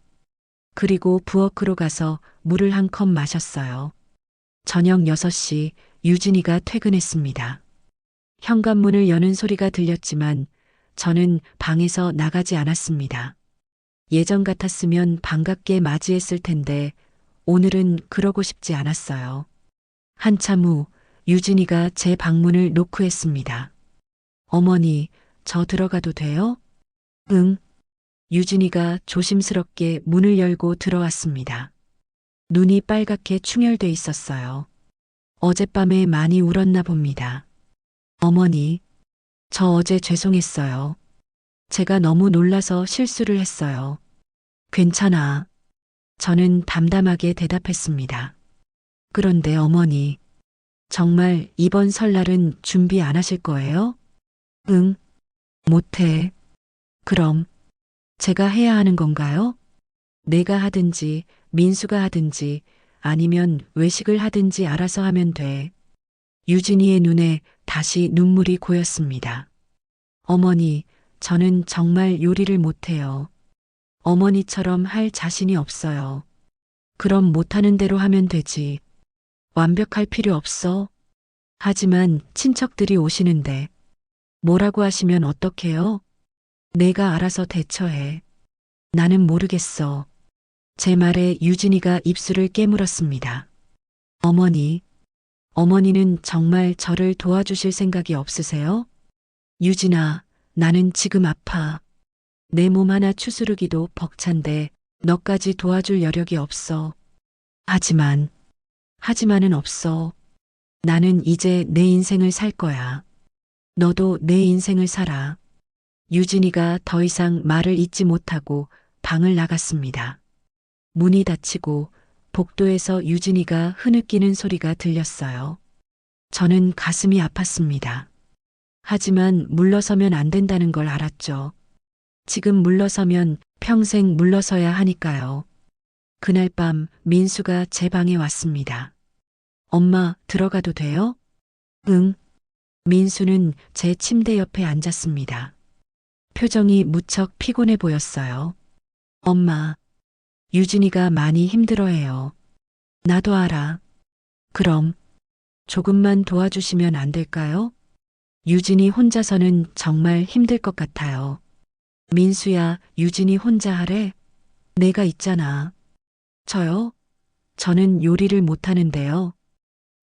그리고 부엌으로 가서 물을 한 컵 마셨어요. 저녁 6시 유진이가 퇴근했습니다. 현관문을 여는 소리가 들렸지만 저는 방에서 나가지 않았습니다. 예전 같았으면 반갑게 맞이했을 텐데 오늘은 그러고 싶지 않았어요. 한참 후 유진이가 제 방문을 노크했습니다. 어머니, 저 들어가도 돼요? 응. 유진이가 조심스럽게 문을 열고 들어왔습니다. 눈이 빨갛게 충혈돼 있었어요. 어젯밤에 많이 울었나 봅니다. 어머니, 저 어제 죄송했어요. 제가 너무 놀라서 실수를 했어요. 괜찮아. 저는 담담하게 대답했습니다. 그런데 어머니, 정말 이번 설날은 준비 안 하실 거예요? 응, 못해. 그럼 제가 해야 하는 건가요? 내가 하든지 민수가 하든지 아니면 외식을 하든지 알아서 하면 돼. 유진이의 눈에 다시 눈물이 고였습니다. 어머니, 저는 정말 요리를 못해요. 어머니처럼 할 자신이 없어요. 그럼 못하는 대로 하면 되지. 완벽할 필요 없어. 하지만 친척들이 오시는데 뭐라고 하시면 어떡해요? 내가 알아서 대처해. 나는 모르겠어. 제 말에 유진이가 입술을 깨물었습니다. 어머니, 어머니는 정말 저를 도와주실 생각이 없으세요? 유진아, 나는 지금 아파. 내 몸 하나 추스르기도 벅찬데 너까지 도와줄 여력이 없어. 하지만은 없어. 나는 이제 내 인생을 살 거야. 너도 내 인생을 살아. 유진이가 더 이상 말을 잇지 못하고 방을 나갔습니다. 문이 닫히고 복도에서 유진이가 흐느끼는 소리가 들렸어요. 저는 가슴이 아팠습니다. 하지만 물러서면 안 된다는 걸 알았죠. 지금 물러서면 평생 물러서야 하니까요. 그날 밤 민수가 제 방에 왔습니다. 엄마, 들어가도 돼요? 응. 민수는 제 침대 옆에 앉았습니다. 표정이 무척 피곤해 보였어요. 엄마, 유진이가 많이 힘들어해요. 나도 알아. 그럼 조금만 도와주시면 안 될까요? 유진이 혼자서는 정말 힘들 것 같아요. 민수야, 유진이 혼자 하래? 내가 있잖아. 저요? 저는 요리를 못하는데요.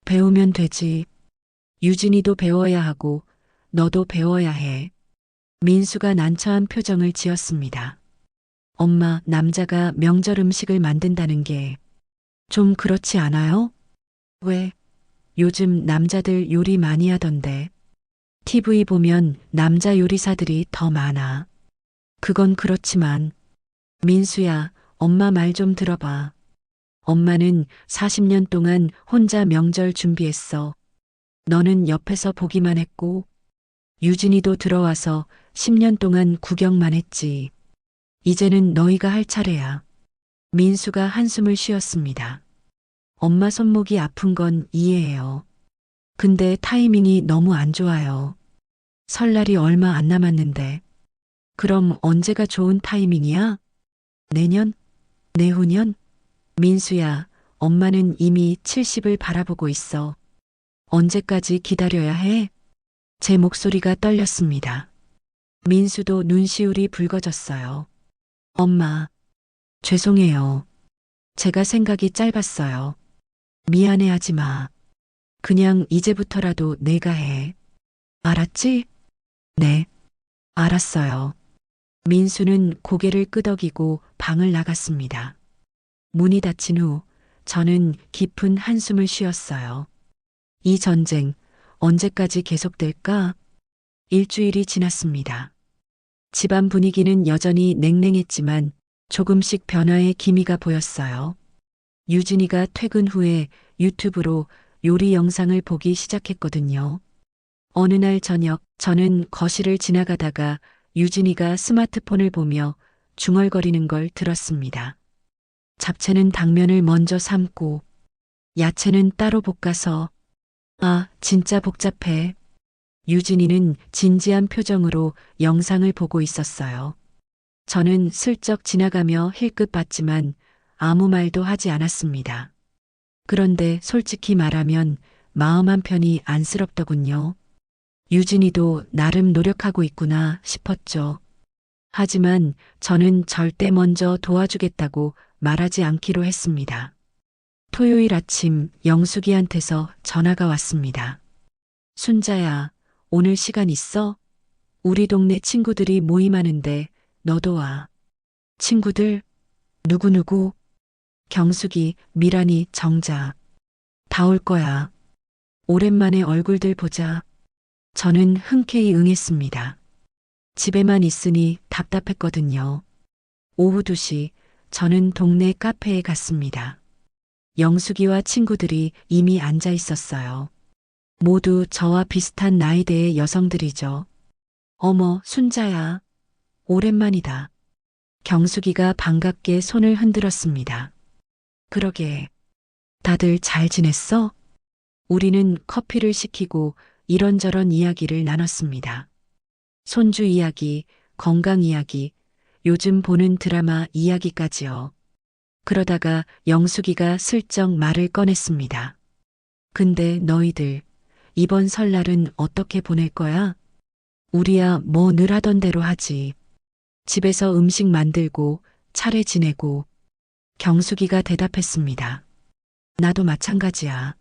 배우면 되지. 유진이도 배워야 하고 너도 배워야 해. 민수가 난처한 표정을 지었습니다. 엄마, 남자가 명절 음식을 만든다는 게 좀 그렇지 않아요? 왜? 요즘 남자들 요리 많이 하던데. TV 보면 남자 요리사들이 더 많아. 그건 그렇지만 민수야, 엄마 말 좀 들어봐. 엄마는 40년 동안 혼자 명절 준비했어. 너는 옆에서 보기만 했고, 유진이도 들어와서 10년 동안 구경만 했지. 이제는 너희가 할 차례야. 민수가 한숨을 쉬었습니다. 엄마 손목이 아픈 건 이해해요. 근데 타이밍이 너무 안 좋아요. 설날이 얼마 안 남았는데. 그럼 언제가 좋은 타이밍이야? 내년? 내후년? 민수야, 엄마는 이미 70을 바라보고 있어. 언제까지 기다려야 해? 제 목소리가 떨렸습니다. 민수도 눈시울이 붉어졌어요. 엄마, 죄송해요. 제가 생각이 짧았어요. 미안해하지 마. 그냥 이제부터라도 내가 해. 알았지? 네, 알았어요. 민수는 고개를 끄덕이고 방을 나갔습니다. 문이 닫힌 후 저는 깊은 한숨을 쉬었어요. 이 전쟁 언제까지 계속될까? 일주일이 지났습니다. 집안 분위기는 여전히 냉랭했지만 조금씩 변화의 기미가 보였어요. 유진이가 퇴근 후에 유튜브로 요리 영상을 보기 시작했거든요. 어느 날 저녁 저는 거실을 지나가다가 유진이가 스마트폰을 보며 중얼거리는 걸 들었습니다. 잡채는 당면을 먼저 삶고 야채는 따로 볶아서 아, 진짜 복잡해. 유진이는 진지한 표정으로 영상을 보고 있었어요. 저는 슬쩍 지나가며 힐끗 봤지만 아무 말도 하지 않았습니다. 그런데 솔직히 말하면 마음 한편이 안쓰럽더군요. 유진이도 나름 노력하고 있구나 싶었죠. 하지만 저는 절대 먼저 도와주겠다고 말하지 않기로 했습니다. 토요일 아침 영숙이한테서 전화가 왔습니다. 순자야, 오늘 시간 있어? 우리 동네 친구들이 모임하는데 너도 와. 친구들? 누구누구? 경숙이, 미란이, 정자. 다 올 거야. 오랜만에 얼굴들 보자. 저는 흔쾌히 응했습니다. 집에만 있으니 답답했거든요. 오후 2시 저는 동네 카페에 갔습니다. 영숙이와 친구들이 이미 앉아 있었어요. 모두 저와 비슷한 나이대의 여성들이죠. 어머, 순자야. 오랜만이다. 경숙이가 반갑게 손을 흔들었습니다. 그러게. 다들 잘 지냈어? 우리는 커피를 시키고 이런저런 이야기를 나눴습니다. 손주 이야기, 건강 이야기, 요즘 보는 드라마 이야기까지요. 그러다가 영숙이가 슬쩍 말을 꺼냈습니다. 근데 너희들 이번 설날은 어떻게 보낼 거야? 우리야 뭐 늘 하던 대로 하지. 집에서 음식 만들고 차례 지내고. 경숙이가 대답했습니다. 나도 마찬가지야.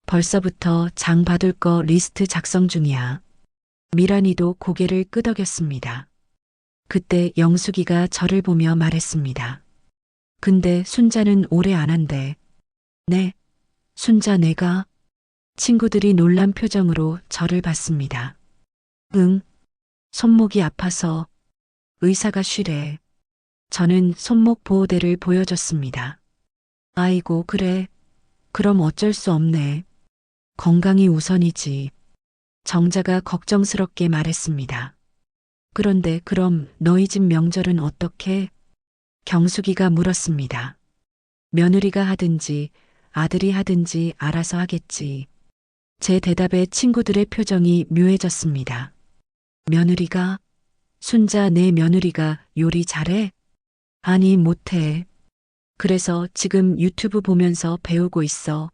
벌써부터 장 받을 거 리스트 작성 중이야. 미란이도 고개를 끄덕였습니다. 그때 영숙이가 저를 보며 말했습니다. 근데 순자는 오래 안 한대. 네, 순자 내가? 친구들이 놀란 표정으로 저를 봤습니다. 응, 손목이 아파서 의사가 쉬래. 저는 손목 보호대를 보여줬습니다. 아이고, 그래. 그럼 어쩔 수 없네. 건강이 우선이지. 정자가 걱정스럽게 말했습니다. 그런데 그럼 너희 집 명절은 어떻게? 경숙이가 물었습니다. 며느리가 하든지 아들이 하든지 알아서 하겠지. 제 대답에 친구들의 표정이 묘해졌습니다. 며느리가? 순자 내 며느리가 요리 잘해? 아니 못해. 그래서 지금 유튜브 보면서 배우고 있어.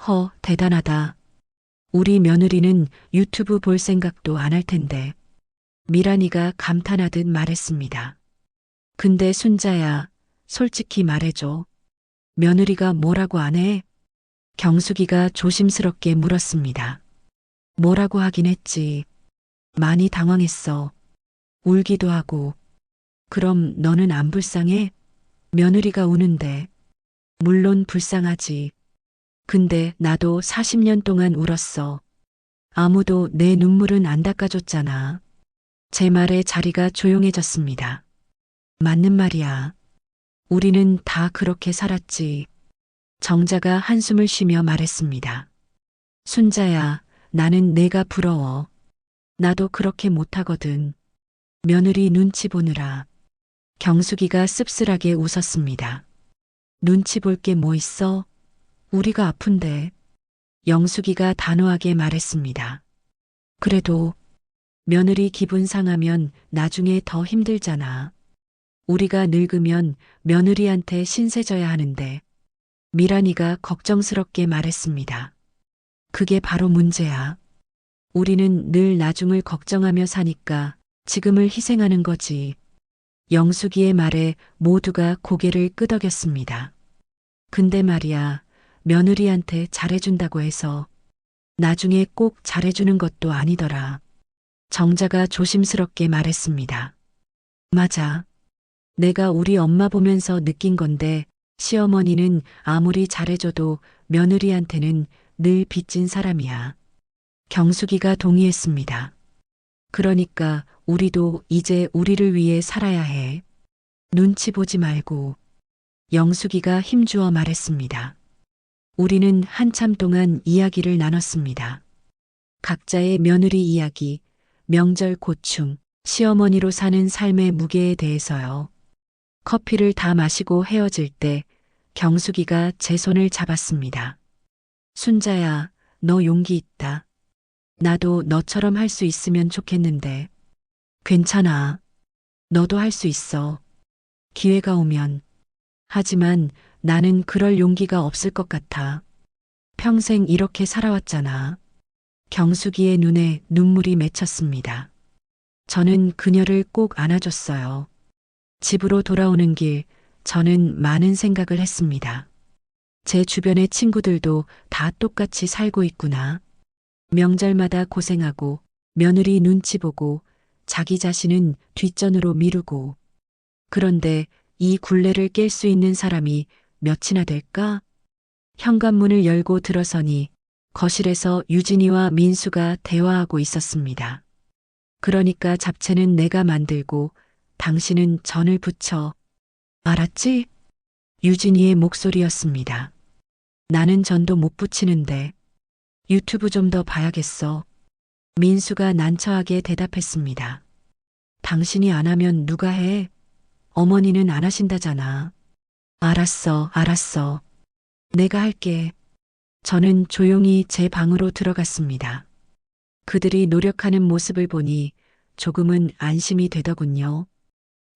허, 대단하다. 우리 며느리는 유튜브 볼 생각도 안 할 텐데. 미란이가 감탄하듯 말했습니다. 근데 순자야, 솔직히 말해줘. 며느리가 뭐라고 안 해? 경숙이가 조심스럽게 물었습니다. 뭐라고 하긴 했지. 많이 당황했어. 울기도 하고. 그럼 너는 안 불쌍해? 며느리가 우는데. 물론 불쌍하지. 근데 나도 40년 동안 울었어. 아무도 내 눈물은 안 닦아줬잖아. 제 말에 자리가 조용해졌습니다. 맞는 말이야. 우리는 다 그렇게 살았지. 정자가 한숨을 쉬며 말했습니다. 순자야, 나는 내가 부러워. 나도 그렇게 못하거든. 며느리 눈치 보느라. 경숙이가 씁쓸하게 웃었습니다. 눈치 볼 게 뭐 있어? 우리가 아픈데. 영숙이가 단호하게 말했습니다. 그래도 며느리 기분 상하면 나중에 더 힘들잖아. 우리가 늙으면 며느리한테 신세져야 하는데. 미란이가 걱정스럽게 말했습니다. 그게 바로 문제야. 우리는 늘 나중을 걱정하며 사니까 지금을 희생하는 거지. 영숙이의 말에 모두가 고개를 끄덕였습니다. 근데 말이야, 며느리한테 잘해준다고 해서 나중에 꼭 잘해주는 것도 아니더라. 정자가 조심스럽게 말했습니다. 맞아. 내가 우리 엄마 보면서 느낀 건데 시어머니는 아무리 잘해줘도 며느리한테는 늘 빚진 사람이야. 경숙이가 동의했습니다. 그러니까 우리도 이제 우리를 위해 살아야 해. 눈치 보지 말고. 영숙이가 힘주어 말했습니다. 우리는 한참 동안 이야기를 나눴습니다. 각자의 며느리 이야기, 명절 고충, 시어머니로 사는 삶의 무게에 대해서요. 커피를 다 마시고 헤어질 때 경숙이가 제 손을 잡았습니다. 순자야, 너 용기 있다. 나도 너처럼 할 수 있으면 좋겠는데. 괜찮아. 너도 할 수 있어. 기회가 오면. 하지만 나는 그럴 용기가 없을 것 같아. 평생 이렇게 살아왔잖아. 경숙이의 눈에 눈물이 맺혔습니다. 저는 그녀를 꼭 안아줬어요. 집으로 돌아오는 길, 저는 많은 생각을 했습니다. 제 주변의 친구들도 다 똑같이 살고 있구나. 명절마다 고생하고, 며느리 눈치 보고, 자기 자신은 뒷전으로 미루고. 그런데 이 굴레를 깰 수 있는 사람이 몇이나 될까? 현관문을 열고 들어서니 거실에서 유진이와 민수가 대화하고 있었습니다. 그러니까 잡채는 내가 만들고 당신은 전을 부쳐. 알았지? 유진이의 목소리였습니다. 나는 전도 못 부치는데. 유튜브 좀 더 봐야겠어. 민수가 난처하게 대답했습니다. 당신이 안 하면 누가 해? 어머니는 안 하신다잖아. 알았어, 알았어. 내가 할게. 저는 조용히 제 방으로 들어갔습니다. 그들이 노력하는 모습을 보니 조금은 안심이 되더군요.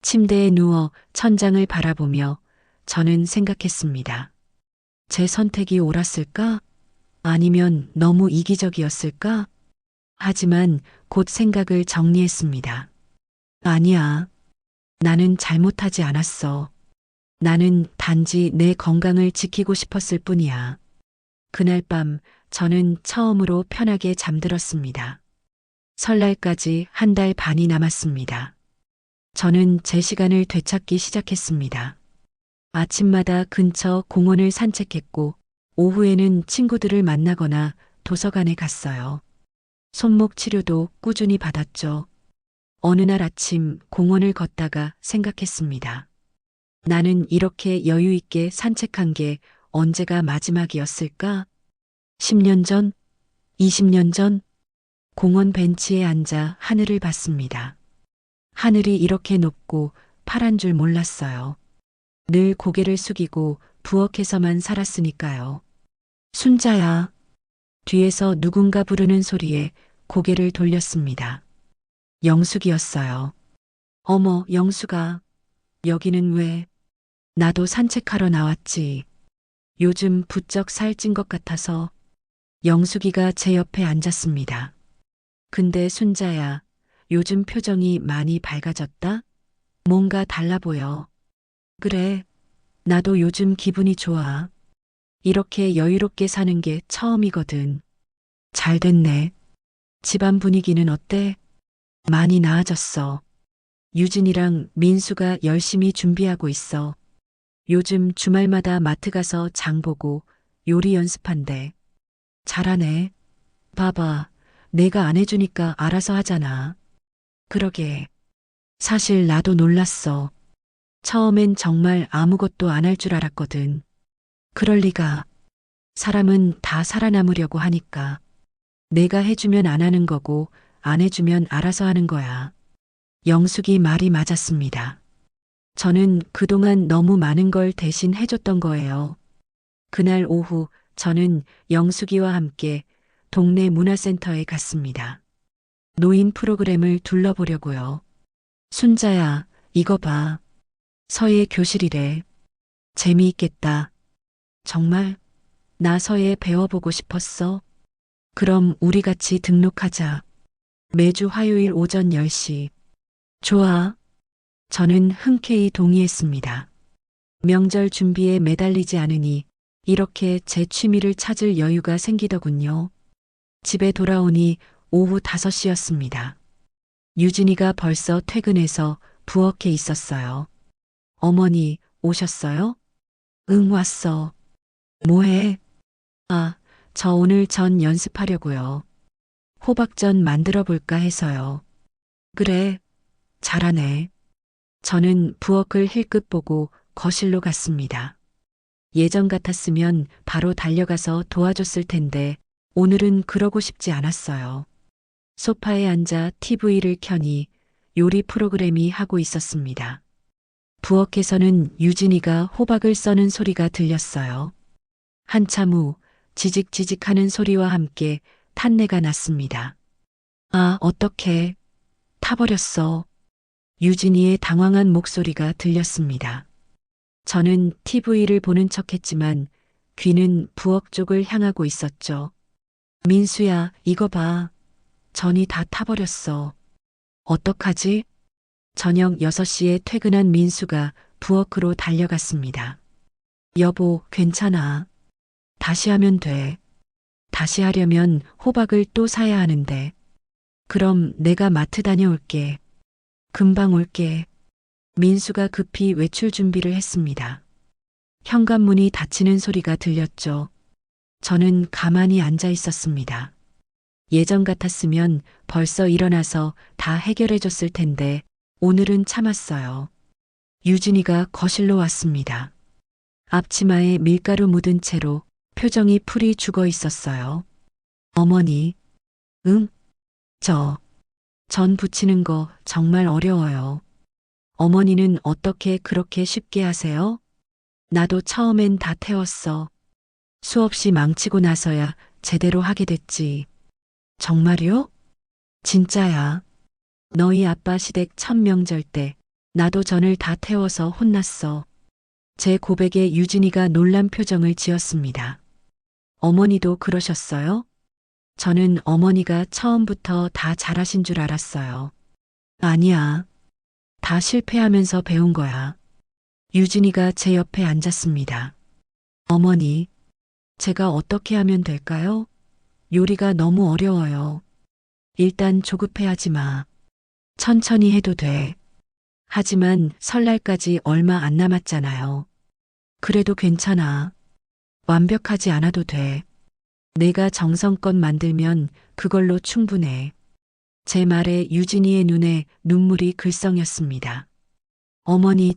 침대에 누워 천장을 바라보며 저는 생각했습니다. 제 선택이 옳았을까? 아니면 너무 이기적이었을까? 하지만 곧 생각을 정리했습니다. 아니야. 나는 잘못하지 않았어. 나는 단지 내 건강을 지키고 싶었을 뿐이야. 그날 밤 저는 처음으로 편하게 잠들었습니다. 설날까지 한 달 반이 남았습니다. 저는 제 시간을 되찾기 시작했습니다. 아침마다 근처 공원을 산책했고 오후에는 친구들을 만나거나 도서관에 갔어요. 손목 치료도 꾸준히 받았죠. 어느 날 아침 공원을 걷다가 생각했습니다. 나는 이렇게 여유 있게 산책한 게 언제가 마지막이었을까? 10년 전? 20년 전? 공원 벤치에 앉아 하늘을 봤습니다. 하늘이 이렇게 높고 파란 줄 몰랐어요. 늘 고개를 숙이고 부엌에서만 살았으니까요. 순자야. 뒤에서 누군가 부르는 소리에 고개를 돌렸습니다. 영숙이었어요. 어머, 영숙아. 여기는 왜? 나도 산책하러 나왔지. 요즘 부쩍 살찐 것 같아서. 영숙이가 제 옆에 앉았습니다. 근데 순자야, 요즘 표정이 많이 밝아졌다? 뭔가 달라 보여. 그래, 나도 요즘 기분이 좋아. 이렇게 여유롭게 사는 게 처음이거든. 잘 됐네. 집안 분위기는 어때? 많이 나아졌어. 유진이랑 민수가 열심히 준비하고 있어. 요즘 주말마다 마트 가서 장 보고 요리 연습한대. 잘하네. 봐봐. 내가 안 해주니까 알아서 하잖아. 그러게. 사실 나도 놀랐어. 처음엔 정말 아무것도 안 할 줄 알았거든. 그럴 리가. 사람은 다 살아남으려고 하니까. 내가 해주면 안 하는 거고 안 해주면 알아서 하는 거야. 영숙이 말이 맞았습니다. 저는 그동안 너무 많은 걸 대신 해줬던 거예요. 그날 오후 저는 영숙이와 함께 동네 문화센터에 갔습니다. 노인 프로그램을 둘러보려고요. 순자야, 이거 봐. 서예 교실이래. 재미있겠다. 정말? 나 서예 배워보고 싶었어. 그럼 우리 같이 등록하자. 매주 화요일 오전 10시. 좋아. 저는 흔쾌히 동의했습니다. 명절 준비에 매달리지 않으니 이렇게 제 취미를 찾을 여유가 생기더군요. 집에 돌아오니 오후 5시였습니다. 유진이가 벌써 퇴근해서 부엌에 있었어요. 어머니, 오셨어요? 응, 왔어. 뭐해? 아, 저 오늘 전 연습하려고요. 호박전 만들어 볼까 해서요. 그래, 잘하네. 저는 부엌을 힐끗 보고 거실로 갔습니다. 예전 같았으면 바로 달려가서 도와줬을 텐데 오늘은 그러고 싶지 않았어요. 소파에 앉아 TV를 켜니 요리 프로그램이 하고 있었습니다. 부엌에서는 유진이가 호박을 써는 소리가 들렸어요. 한참 후 지직지직하는 소리와 함께 탄내가 났습니다. 아, 어떡해. 타버렸어. 유진이의 당황한 목소리가 들렸습니다. 저는 TV를 보는 척했지만 귀는 부엌 쪽을 향하고 있었죠. 민수야, 이거 봐. 전이 다 타버렸어. 어떡하지? 저녁 6시에 퇴근한 민수가 부엌으로 달려갔습니다. 여보, 괜찮아. 다시 하면 돼. 다시 하려면 호박을 또 사야 하는데. 그럼 내가 마트 다녀올게. 금방 올게. 민수가 급히 외출 준비를 했습니다. 현관문이 닫히는 소리가 들렸죠. 저는 가만히 앉아 있었습니다. 예전 같았으면 벌써 일어나서 다 해결해 줬을 텐데 오늘은 참았어요. 유진이가 거실로 왔습니다. 앞치마에 밀가루 묻은 채로 표정이 풀이 죽어 있었어요. 어머니, 응? 전 부치는 거 정말 어려워요. 어머니는 어떻게 그렇게 쉽게 하세요? 나도 처음엔 다 태웠어. 수없이 망치고 나서야 제대로 하게 됐지. 정말요? 진짜야. 너희 아빠 시댁 첫 명절 때 나도 전을 다 태워서 혼났어. 제 고백에 유진이가 놀란 표정을 지었습니다. 어머니도 그러셨어요? 저는 어머니가 처음부터 다 잘하신 줄 알았어요. 아니야. 다 실패하면서 배운 거야. 유진이가 제 옆에 앉았습니다. 어머니, 제가 어떻게 하면 될까요? 요리가 너무 어려워요. 일단 조급해하지 마. 천천히 해도 돼. 하지만 설날까지 얼마 안 남았잖아요. 그래도 괜찮아. 완벽하지 않아도 돼. 내가 정성껏 만들면 그걸로 충분해. 제 말에 유진이의 눈에 눈물이 글썽였습니다. 어머니,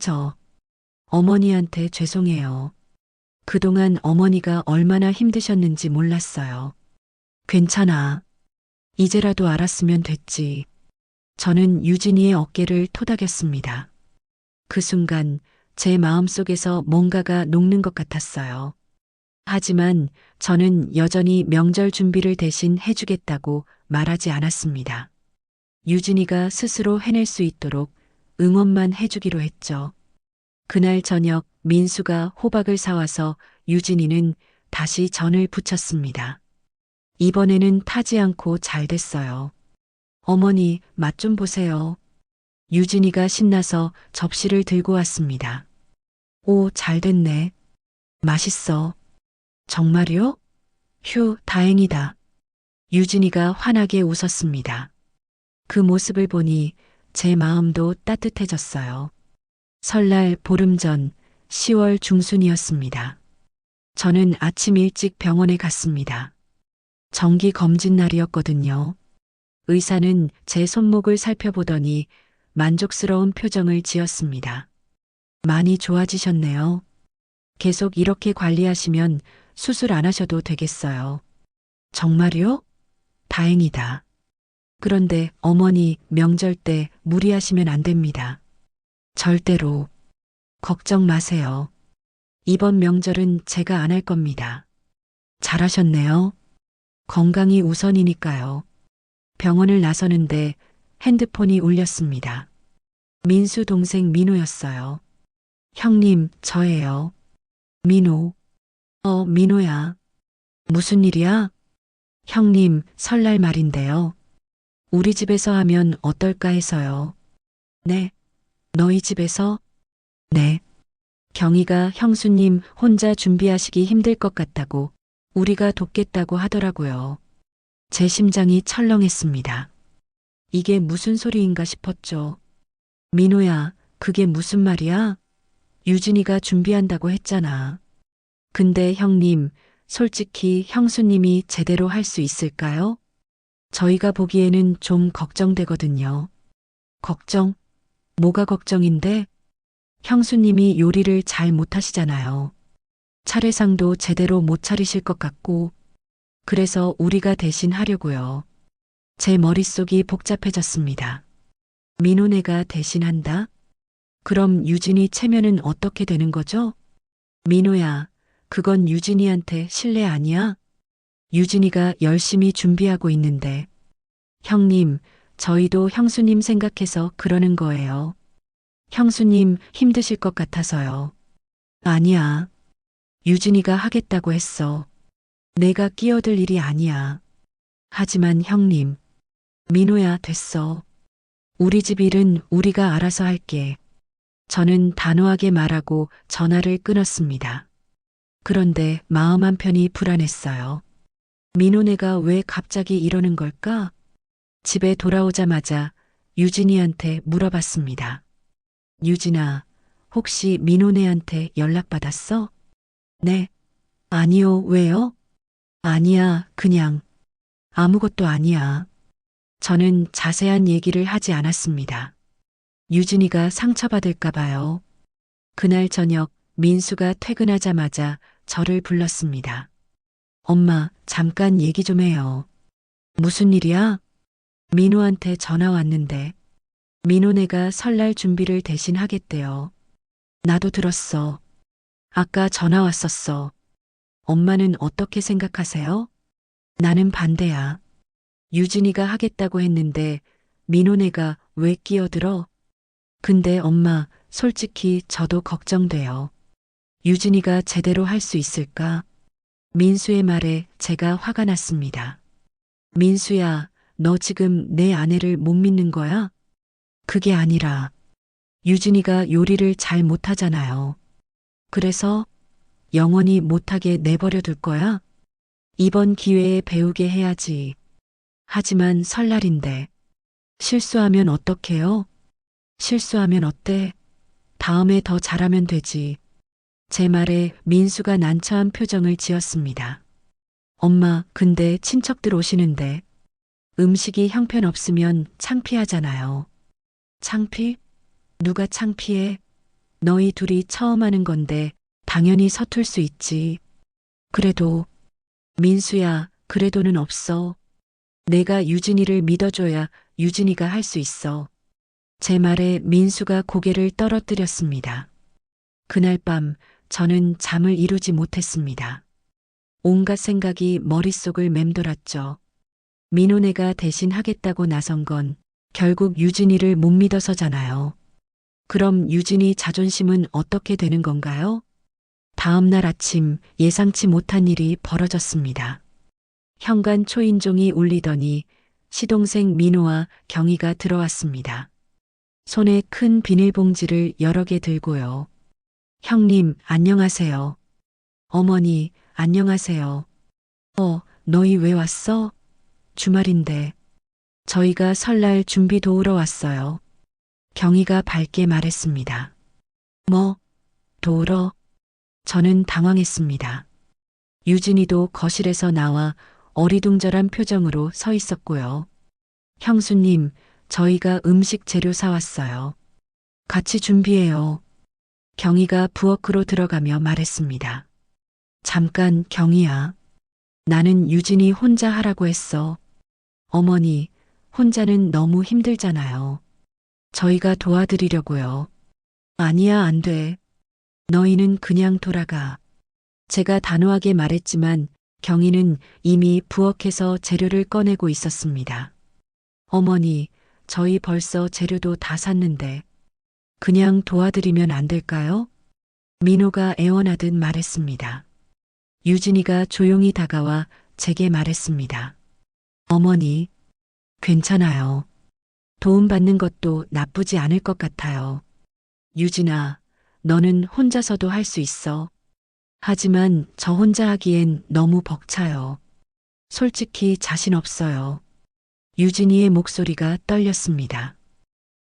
어머니한테 죄송해요. 그동안 어머니가 얼마나 힘드셨는지 몰랐어요. 괜찮아. 이제라도 알았으면 됐지. 저는 유진이의 어깨를 토닥였습니다. 그 순간 제 마음속에서 뭔가가 녹는 것 같았어요. 하지만 저는 여전히 명절 준비를 대신 해주겠다고 말하지 않았습니다. 유진이가 스스로 해낼 수 있도록 응원만 해주기로 했죠. 그날 저녁 민수가 호박을 사와서 유진이는 다시 전을 부쳤습니다. 이번에는 타지 않고 잘 됐어요. 어머니, 맛 좀 보세요. 유진이가 신나서 접시를 들고 왔습니다. 오, 잘 됐네. 맛있어. 정말요? 휴, 다행이다. 유진이가 환하게 웃었습니다. 그 모습을 보니 제 마음도 따뜻해졌어요. 설날 보름 전 10월 중순이었습니다. 저는 아침 일찍 병원에 갔습니다. 정기 검진 날이었거든요. 의사는 제 손목을 살펴보더니 만족스러운 표정을 지었습니다. 많이 좋아지셨네요. 계속 이렇게 관리하시면 수술 안 하셔도 되겠어요. 정말요? 다행이다. 그런데 어머니 명절 때 무리하시면 안 됩니다. 절대로. 걱정 마세요. 이번 명절은 제가 안 할 겁니다. 잘하셨네요. 건강이 우선이니까요. 병원을 나서는데 핸드폰이 울렸습니다. 민수 동생 민호였어요. 형님, 저예요. 민호. 민호야. 무슨 일이야? 형님, 설날 말인데요. 우리 집에서 하면 어떨까 해서요. 네. 너희 집에서? 네. 경희가 형수님 혼자 준비하시기 힘들 것 같다고 우리가 돕겠다고 하더라고요. 제 심장이 철렁했습니다. 이게 무슨 소리인가 싶었죠. 민호야, 그게 무슨 말이야? 유진이가 준비한다고 했잖아. 근데 형님, 솔직히 형수님이 제대로 할 수 있을까요? 저희가 보기에는 좀 걱정되거든요. 걱정? 뭐가 걱정인데? 형수님이 요리를 잘 못하시잖아요. 차례상도 제대로 못 차리실 것 같고, 그래서 우리가 대신 하려고요. 제 머릿속이 복잡해졌습니다. 민호네가 대신한다? 그럼 유진이 체면은 어떻게 되는 거죠? 민호야, 그건 유진이한테 실례 아니야? 유진이가 열심히 준비하고 있는데. 형님, 저희도 형수님 생각해서 그러는 거예요. 형수님 힘드실 것 같아서요. 아니야. 유진이가 하겠다고 했어. 내가 끼어들 일이 아니야. 하지만 형님, 민호야 됐어. 우리 집 일은 우리가 알아서 할게. 저는 단호하게 말하고 전화를 끊었습니다. 그런데 마음 한편이 불안했어요. 민호네가 왜 갑자기 이러는 걸까? 집에 돌아오자마자 유진이한테 물어봤습니다. 유진아, 혹시 민호네한테 연락받았어? 네. 아니요, 왜요? 아니야, 그냥. 아무것도 아니야. 저는 자세한 얘기를 하지 않았습니다. 유진이가 상처받을까 봐요. 그날 저녁 민수가 퇴근하자마자 저를 불렀습니다. 엄마, 잠깐 얘기 좀 해요. 무슨 일이야? 민호한테 전화 왔는데. 민호네가 설날 준비를 대신 하겠대요. 나도 들었어. 아까 전화 왔었어. 엄마는 어떻게 생각하세요? 나는 반대야. 유진이가 하겠다고 했는데 민호네가 왜 끼어들어? 근데 엄마, 솔직히 저도 걱정돼요. 유진이가 제대로 할 수 있을까? 민수의 말에 제가 화가 났습니다. 민수야, 너 지금 내 아내를 못 믿는 거야? 그게 아니라 유진이가 요리를 잘 못하잖아요. 그래서 영원히 못하게 내버려 둘 거야? 이번 기회에 배우게 해야지. 하지만 설날인데 실수하면 어떡해요? 실수하면 어때? 다음에 더 잘하면 되지. 제 말에 민수가 난처한 표정을 지었습니다. 엄마, 근데 친척들 오시는데 음식이 형편없으면 창피하잖아요. 창피? 누가 창피해? 너희 둘이 처음 하는 건데 당연히 서툴 수 있지. 그래도, 민수야, 그래도는 없어. 내가 유진이를 믿어줘야 유진이가 할 수 있어. 제 말에 민수가 고개를 떨어뜨렸습니다. 그날 밤 저는 잠을 이루지 못했습니다. 온갖 생각이 머릿속을 맴돌았죠. 민호네가 대신 하겠다고 나선 건 결국 유진이를 못 믿어서잖아요. 그럼 유진이 자존심은 어떻게 되는 건가요? 다음 날 아침 예상치 못한 일이 벌어졌습니다. 현관 초인종이 울리더니 시동생 민호와 경희가 들어왔습니다. 손에 큰 비닐봉지를 여러 개 들고요. 형님, 안녕하세요. 어머니, 안녕하세요. 너희 왜 왔어? 주말인데. 저희가 설날 준비 도우러 왔어요. 경희가 밝게 말했습니다. 뭐? 도우러? 저는 당황했습니다. 유진이도 거실에서 나와 어리둥절한 표정으로 서 있었고요. 형수님, 저희가 음식 재료 사왔어요. 같이 준비해요. 경희가 부엌으로 들어가며 말했습니다. 잠깐 경희야. 나는 유진이 혼자 하라고 했어. 어머니, 혼자는 너무 힘들잖아요. 저희가 도와드리려고요. 아니야, 안 돼. 너희는 그냥 돌아가. 제가 단호하게 말했지만 경희는 이미 부엌에서 재료를 꺼내고 있었습니다. 어머니, 저희 벌써 재료도 다 샀는데 그냥 도와드리면 안 될까요? 민호가 애원하듯 말했습니다. 유진이가 조용히 다가와 제게 말했습니다. 어머니, 괜찮아요. 도움받는 것도 나쁘지 않을 것 같아요. 유진아, 너는 혼자서도 할 수 있어. 하지만 저 혼자 하기엔 너무 벅차요. 솔직히 자신 없어요. 유진이의 목소리가 떨렸습니다.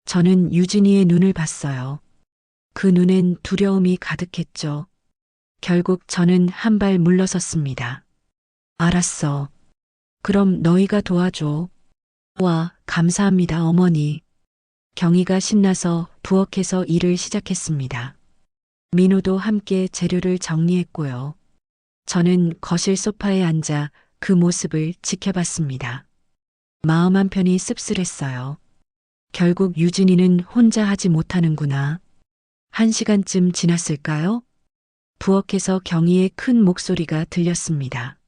저는 유진이의 눈을 봤어요. 그 눈엔 두려움이 가득했죠. 결국 저는 한 발 물러섰습니다. 알았어. 그럼 너희가 도와줘. 와, 감사합니다, 어머니. 경희가 신나서 부엌에서 일을 시작했습니다. 민호도 함께 재료를 정리했고요. 저는 거실 소파에 앉아 그 모습을 지켜봤습니다. 마음 한편이 씁쓸했어요. 결국 유진이는 혼자 하지 못하는구나. 1시간쯤 지났을까요? 부엌에서 경희의 큰 목소리가 들렸습니다.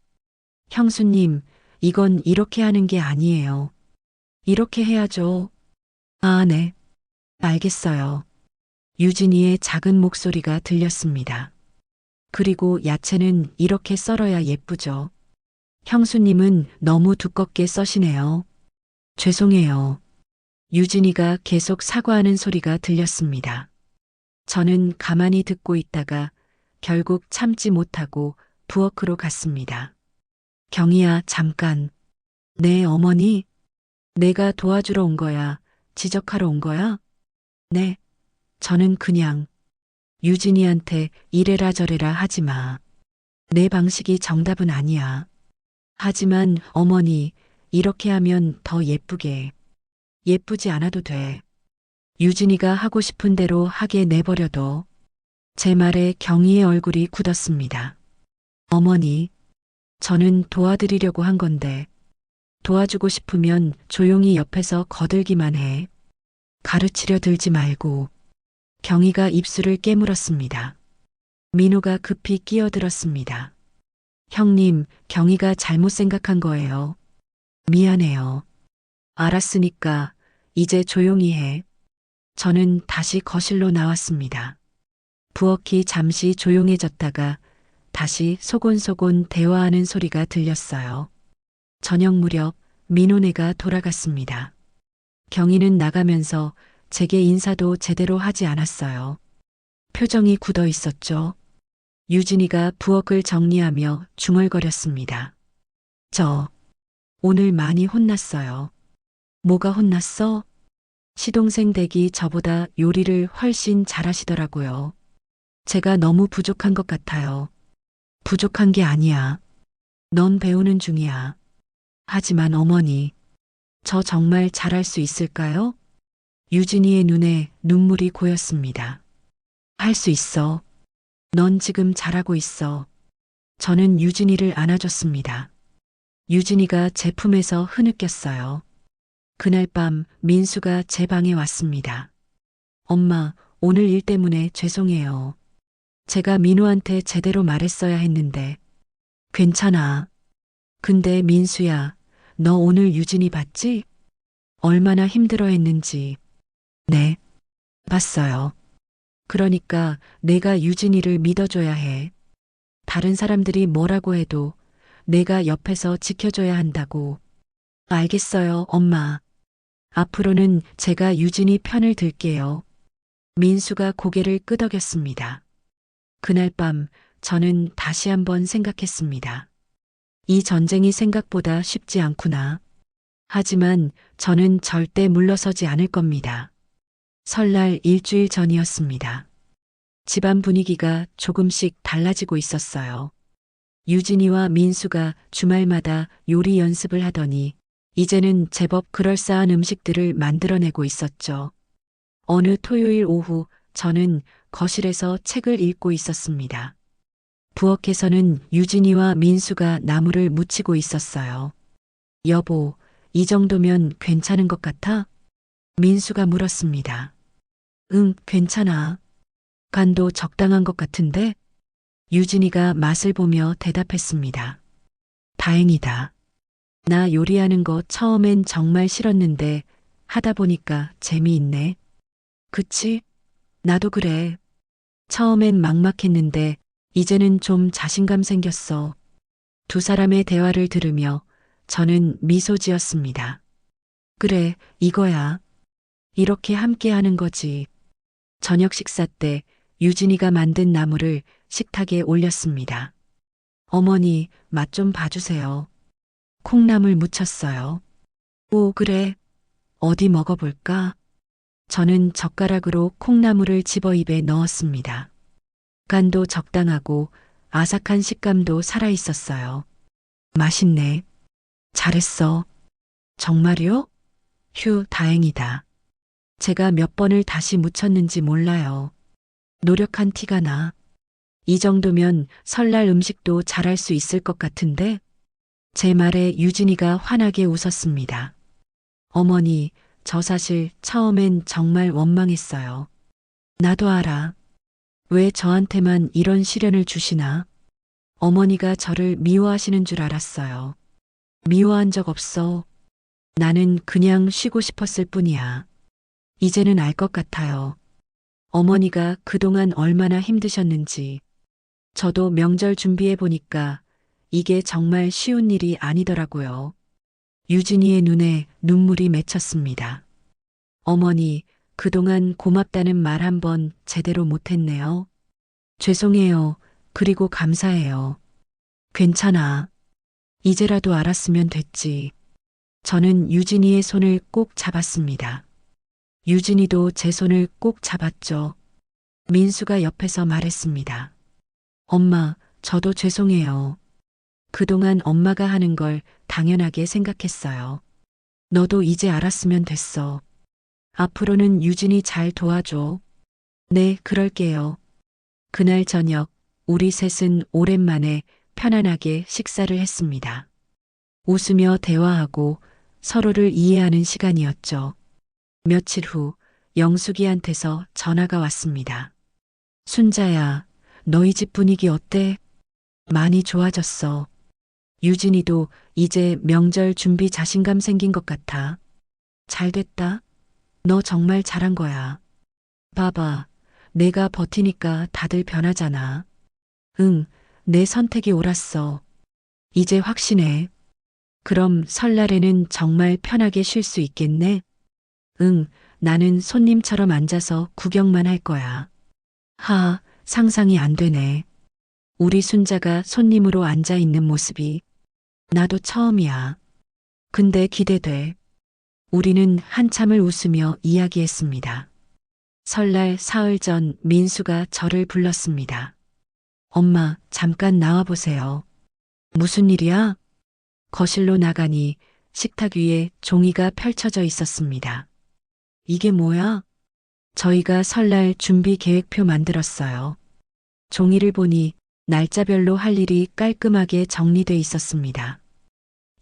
형수님, 이건 이렇게 하는 게 아니에요. 이렇게 해야죠. 아, 네. 알겠어요. 유진이의 작은 목소리가 들렸습니다. 그리고 야채는 이렇게 썰어야 예쁘죠. 형수님은 너무 두껍게 써시네요. 죄송해요. 유진이가 계속 사과하는 소리가 들렸습니다. 저는 가만히 듣고 있다가 결국 참지 못하고 부엌으로 갔습니다. 경희야, 잠깐. 네, 어머니. 내가 도와주러 온 거야. 지적하러 온 거야? 네. 저는 그냥 유진이한테 이래라 저래라 하지 마. 내 방식이 정답은 아니야. 하지만 어머니, 이렇게 하면 더 예쁘게. 예쁘지 않아도 돼. 유진이가 하고 싶은 대로 하게 내버려둬. 제 말에 경희의 얼굴이 굳었습니다. 어머니, 저는 도와드리려고 한 건데 도와주고 싶으면 조용히 옆에서 거들기만 해. 가르치려 들지 말고. 경희가 입술을 깨물었습니다. 민호가 급히 끼어들었습니다. 형님, 경희가 잘못 생각한 거예요. 미안해요. 알았으니까 이제 조용히 해. 저는 다시 거실로 나왔습니다. 부엌이 잠시 조용해졌다가 다시 소곤소곤 대화하는 소리가 들렸어요. 저녁 무렵 민호네가 돌아갔습니다. 경희는 나가면서 제게 인사도 제대로 하지 않았어요. 표정이 굳어 있었죠. 유진이가 부엌을 정리하며 중얼거렸습니다. 저 오늘 많이 혼났어요. 뭐가 혼났어? 시동생 댁이 저보다 요리를 훨씬 잘하시더라고요. 제가 너무 부족한 것 같아요. 부족한 게 아니야. 넌 배우는 중이야. 하지만 어머니, 저 정말 잘할 수 있을까요? 유진이의 눈에 눈물이 고였습니다. 할 수 있어. 넌 지금 잘하고 있어. 저는 유진이를 안아줬습니다. 유진이가 제 품에서 흐느꼈어요. 그날 밤 민수가 제 방에 왔습니다. 엄마, 오늘 일 때문에 죄송해요. 제가 민호한테 제대로 말했어야 했는데. 괜찮아. 근데 민수야, 너 오늘 유진이 봤지? 얼마나 힘들어 했는지. 네, 봤어요. 그러니까 내가 유진이를 믿어줘야 해. 다른 사람들이 뭐라고 해도 내가 옆에서 지켜줘야 한다고. 알겠어요, 엄마. 앞으로는 제가 유진이 편을 들게요. 민수가 고개를 끄덕였습니다. 그날 밤 저는 다시 한번 생각했습니다. 이 전쟁이 생각보다 쉽지 않구나. 하지만 저는 절대 물러서지 않을 겁니다. 설날 일주일 전이었습니다. 집안 분위기가 조금씩 달라지고 있었어요. 유진이와 민수가 주말마다 요리 연습을 하더니 이제는 제법 그럴싸한 음식들을 만들어내고 있었죠. 어느 토요일 오후 저는 거실에서 책을 읽고 있었습니다. 부엌에서는 유진이와 민수가 나무를 묻히고 있었어요. 여보, 이 정도면 괜찮은 것 같아? 민수가 물었습니다. 응, 괜찮아. 간도 적당한 것 같은데? 유진이가 맛을 보며 대답했습니다. 다행이다. 나 요리하는 거 처음엔 정말 싫었는데 하다 보니까 재미있네. 그치? 나도 그래. 처음엔 막막했는데 이제는 좀 자신감 생겼어. 두 사람의 대화를 들으며 저는 미소 지었습니다. 그래, 이거야. 이렇게 함께 하는 거지. 저녁 식사 때 유진이가 만든 나물을 식탁에 올렸습니다. 어머니, 맛 좀 봐주세요. 콩나물 무쳤어요. 오, 그래. 어디 먹어볼까? 저는 젓가락으로 콩나물을 집어 입에 넣었습니다. 간도 적당하고 아삭한 식감도 살아있었어요. 맛있네. 잘했어. 정말요? 휴, 다행이다. 제가 몇 번을 다시 무쳤는지 몰라요. 노력한 티가 나. 이 정도면 설날 음식도 잘할 수 있을 것 같은데? 제 말에 유진이가 환하게 웃었습니다. 어머니, 저 사실 처음엔 정말 원망했어요. 나도 알아. 왜 저한테만 이런 시련을 주시나? 어머니가 저를 미워하시는 줄 알았어요. 미워한 적 없어. 나는 그냥 쉬고 싶었을 뿐이야. 이제는 알 것 같아요. 어머니가 그동안 얼마나 힘드셨는지. 저도 명절 준비해 보니까 이게 정말 쉬운 일이 아니더라고요. 유진이의 눈에 눈물이 맺혔습니다. 어머니, 그동안 고맙다는 말 한 번 제대로 못했네요. 죄송해요. 그리고 감사해요. 괜찮아. 이제라도 알았으면 됐지. 저는 유진이의 손을 꼭 잡았습니다. 유진이도 제 손을 꼭 잡았죠. 민수가 옆에서 말했습니다. 엄마, 저도 죄송해요. 그동안 엄마가 하는 걸 당연하게 생각했어요. 너도 이제 알았으면 됐어. 앞으로는 유진이 잘 도와줘. 네, 그럴게요. 그날 저녁, 우리 셋은 오랜만에 편안하게 식사를 했습니다. 웃으며 대화하고 서로를 이해하는 시간이었죠. 며칠 후 영숙이한테서 전화가 왔습니다. 순자야, 너희 집 분위기 어때? 많이 좋아졌어. 유진이도 이제 명절 준비 자신감 생긴 것 같아. 잘 됐다. 너 정말 잘한 거야. 봐봐, 내가 버티니까 다들 변하잖아. 응, 내 선택이 옳았어. 이제 확신해. 그럼 설날에는 정말 편하게 쉴 수 있겠네? 응, 나는 손님처럼 앉아서 구경만 할 거야. 하, 상상이 안 되네. 우리 순자가 손님으로 앉아 있는 모습이 나도 처음이야. 근데 기대돼. 우리는 한참을 웃으며 이야기했습니다. 설날 사흘 전 민수가 저를 불렀습니다. 엄마, 잠깐 나와보세요. 무슨 일이야? 거실로 나가니 식탁 위에 종이가 펼쳐져 있었습니다. 이게 뭐야? 저희가 설날 준비 계획표 만들었어요. 종이를 보니 날짜별로 할 일이 깔끔하게 정리돼 있었습니다.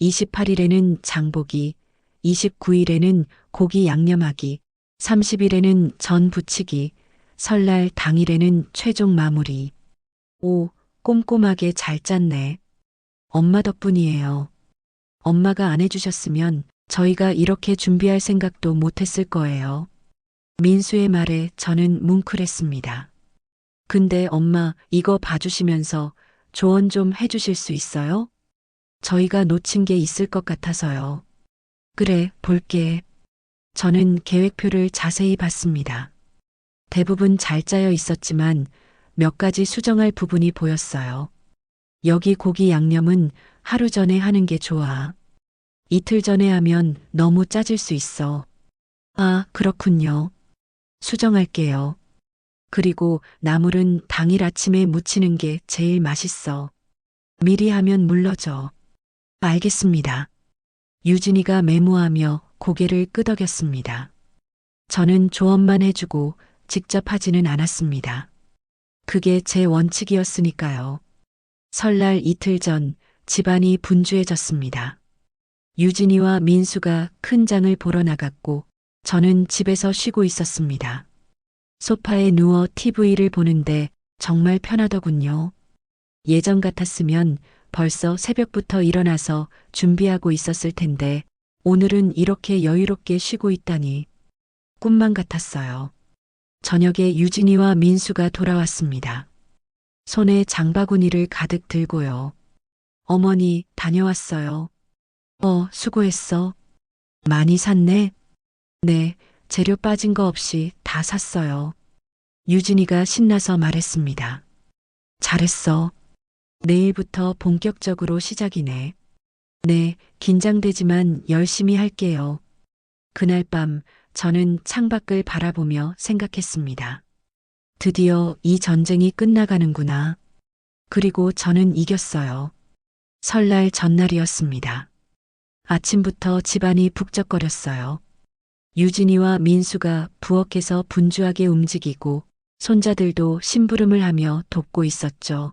28일에는 장보기, 29일에는 고기 양념하기, 30일에는 전 부치기, 설날 당일에는 최종 마무리. 오, 꼼꼼하게 잘 짰네. 엄마 덕분이에요. 엄마가 안 해주셨으면 저희가 이렇게 준비할 생각도 못했을 거예요. 민수의 말에 저는 뭉클했습니다. 근데 엄마, 이거 봐주시면서 조언 좀 해주실 수 있어요? 저희가 놓친 게 있을 것 같아서요. 그래, 볼게. 저는 계획표를 자세히 봤습니다. 대부분 잘 짜여 있었지만 몇 가지 수정할 부분이 보였어요. 여기 고기 양념은 하루 전에 하는 게 좋아. 이틀 전에 하면 너무 짜질 수 있어. 아, 그렇군요. 수정할게요. 그리고 나물은 당일 아침에 무치는 게 제일 맛있어. 미리 하면 물러져. 알겠습니다. 유진이가 메모하며 고개를 끄덕였습니다. 저는 조언만 해주고 직접 하지는 않았습니다. 그게 제 원칙이었으니까요. 설날 이틀 전 집안이 분주해졌습니다. 유진이와 민수가 큰 장을 보러 나갔고 저는 집에서 쉬고 있었습니다. 소파에 누워 TV를 보는데 정말 편하더군요. 예전 같았으면 벌써 새벽부터 일어나서 준비하고 있었을 텐데 오늘은 이렇게 여유롭게 쉬고 있다니 꿈만 같았어요. 저녁에 유진이와 민수가 돌아왔습니다. 손에 장바구니를 가득 들고요. 어머니, 다녀왔어요. 수고했어. 많이 샀네? 네, 재료 빠진 거 없이 다 샀어요. 유진이가 신나서 말했습니다. 잘했어. 내일부터 본격적으로 시작이네. 네, 긴장되지만 열심히 할게요. 그날 밤 저는 창밖을 바라보며 생각했습니다. 드디어 이 전쟁이 끝나가는구나. 그리고 저는 이겼어요. 설날 전날이었습니다. 아침부터 집안이 북적거렸어요. 유진이와 민수가 부엌에서 분주하게 움직이고 손자들도 심부름을 하며 돕고 있었죠.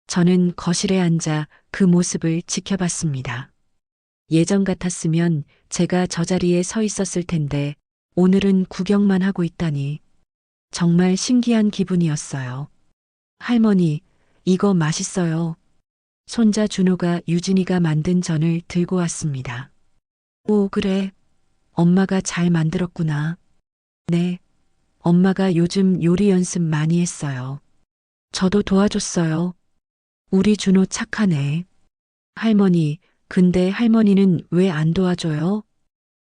저는 거실에 앉아 그 모습을 지켜봤습니다. 예전 같았으면 제가 저 자리에 서 있었을 텐데 오늘은 구경만 하고 있다니 정말 신기한 기분이었어요. 할머니, 이거 맛있어요. 손자 준호가 유진이가 만든 전을 들고 왔습니다. 오, 그래. 엄마가 잘 만들었구나. 네. 엄마가 요즘 요리 연습 많이 했어요. 저도 도와줬어요. 우리 준호 착하네. 할머니, 근데 할머니는 왜 안 도와줘요?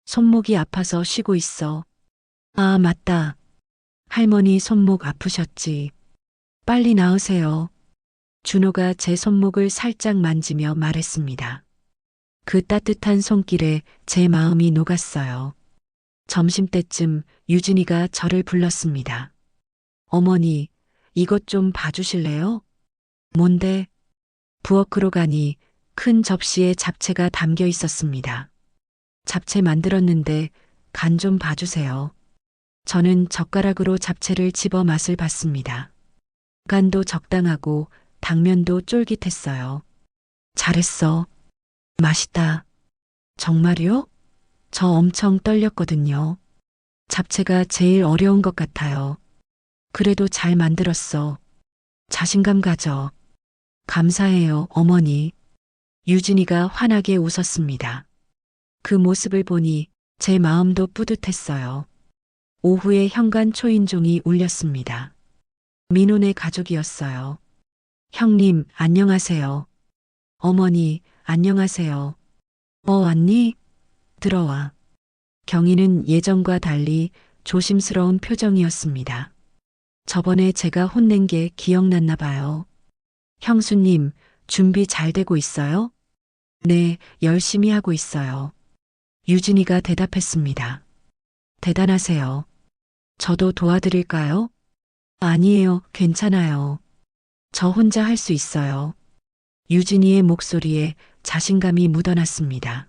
손목이 아파서 쉬고 있어. 아, 맞다. 할머니 손목 아프셨지. 빨리 나으세요. 준호가 제 손목을 살짝 만지며 말했습니다. 그 따뜻한 손길에 제 마음이 녹았어요. 점심때쯤 유진이가 저를 불렀습니다. 어머니, 이것 좀 봐주실래요? 뭔데? 부엌으로 가니 큰 접시에 잡채가 담겨 있었습니다. 잡채 만들었는데 간 좀 봐주세요. 저는 젓가락으로 잡채를 집어 맛을 봤습니다. 간도 적당하고 당면도 쫄깃했어요. 잘했어. 맛있다. 정말요? 저 엄청 떨렸거든요. 잡채가 제일 어려운 것 같아요. 그래도 잘 만들었어. 자신감 가져. 감사해요, 어머니. 유진이가 환하게 웃었습니다. 그 모습을 보니 제 마음도 뿌듯했어요. 오후에 현관 초인종이 울렸습니다. 민호네 가족이었어요. 형님, 안녕하세요. 어머니, 안녕하세요. 왔니? 들어와. 경희는 예전과 달리 조심스러운 표정이었습니다. 저번에 제가 혼낸 게 기억났나 봐요. 형수님, 준비 잘 되고 있어요? 네, 열심히 하고 있어요. 유진이가 대답했습니다. 대단하세요. 저도 도와드릴까요? 아니에요, 괜찮아요. 저 혼자 할 수 있어요. 유진이의 목소리에 자신감이 묻어났습니다.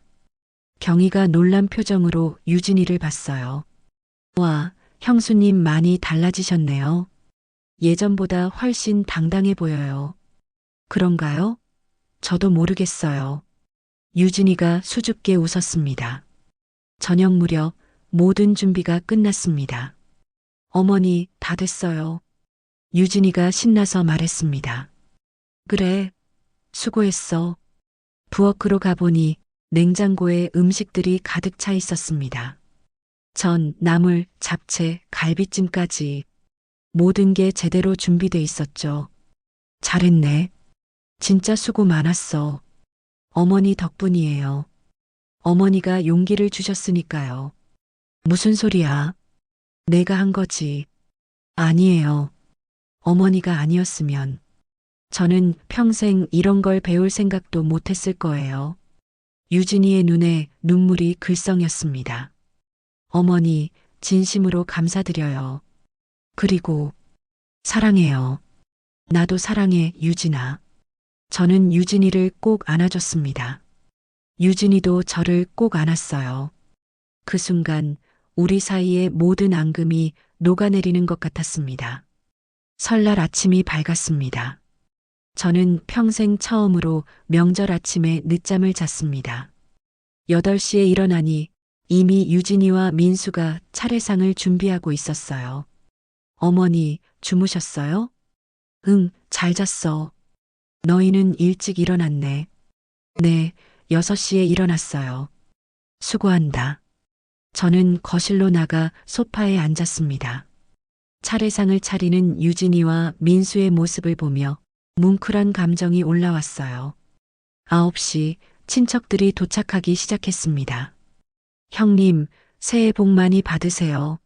경희가 놀란 표정으로 유진이를 봤어요. 와, 형수님 많이 달라지셨네요. 예전보다 훨씬 당당해 보여요. 그런가요? 저도 모르겠어요. 유진이가 수줍게 웃었습니다. 저녁 무렵 모든 준비가 끝났습니다. 어머니, 다 됐어요. 유진이가 신나서 말했습니다. 그래, 수고했어. 부엌으로 가보니 냉장고에 음식들이 가득 차 있었습니다. 전, 나물, 잡채, 갈비찜까지 모든 게 제대로 준비돼 있었죠. 잘했네. 진짜 수고 많았어. 어머니 덕분이에요. 어머니가 용기를 주셨으니까요. 무슨 소리야? 내가 한 거지. 아니에요. 어머니가 아니었으면 저는 평생 이런 걸 배울 생각도 못했을 거예요. 유진이의 눈에 눈물이 글썽였습니다. 어머니, 진심으로 감사드려요. 그리고 사랑해요. 나도 사랑해, 유진아. 저는 유진이를 꼭 안아줬습니다. 유진이도 저를 꼭 안았어요. 그 순간 우리 사이의 모든 앙금이 녹아내리는 것 같았습니다. 설날 아침이 밝았습니다. 저는 평생 처음으로 명절 아침에 늦잠을 잤습니다. 8시에 일어나니 이미 유진이와 민수가 차례상을 준비하고 있었어요. 어머니, 주무셨어요? 응, 잘 잤어. 너희는 일찍 일어났네. 네, 6시에 일어났어요. 수고한다. 저는 거실로 나가 소파에 앉았습니다. 차례상을 차리는 유진이와 민수의 모습을 보며 뭉클한 감정이 올라왔어요. 9시 친척들이 도착하기 시작했습니다. 형님, 새해 복 많이 받으세요.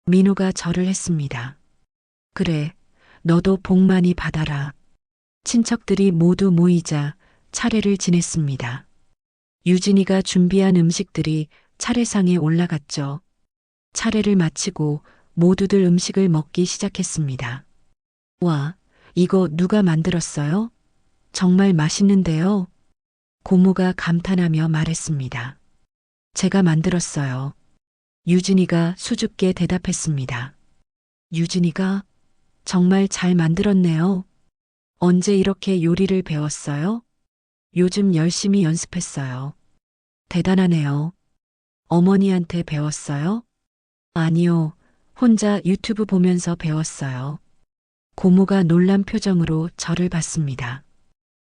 민우가 절을 했습니다. 그래, 너도 복 많이 받아라. 친척들이 모두 모이자 차례를 지냈습니다. 유진이가 준비한 음식들이 차례상에 올라갔죠. 차례를 마치고 모두들 음식을 먹기 시작했습니다. 와, 이거 누가 만들었어요? 정말 맛있는데요. 고모가 감탄하며 말했습니다. 제가 만들었어요. 유진이가 수줍게 대답했습니다. 유진이가 정말 잘 만들었네요. 언제 이렇게 요리를 배웠어요? 요즘 열심히 연습했어요. 대단하네요. 어머니한테 배웠어요? 아니요. 혼자 유튜브 보면서 배웠어요. 고모가 놀란 표정으로 저를 봤습니다.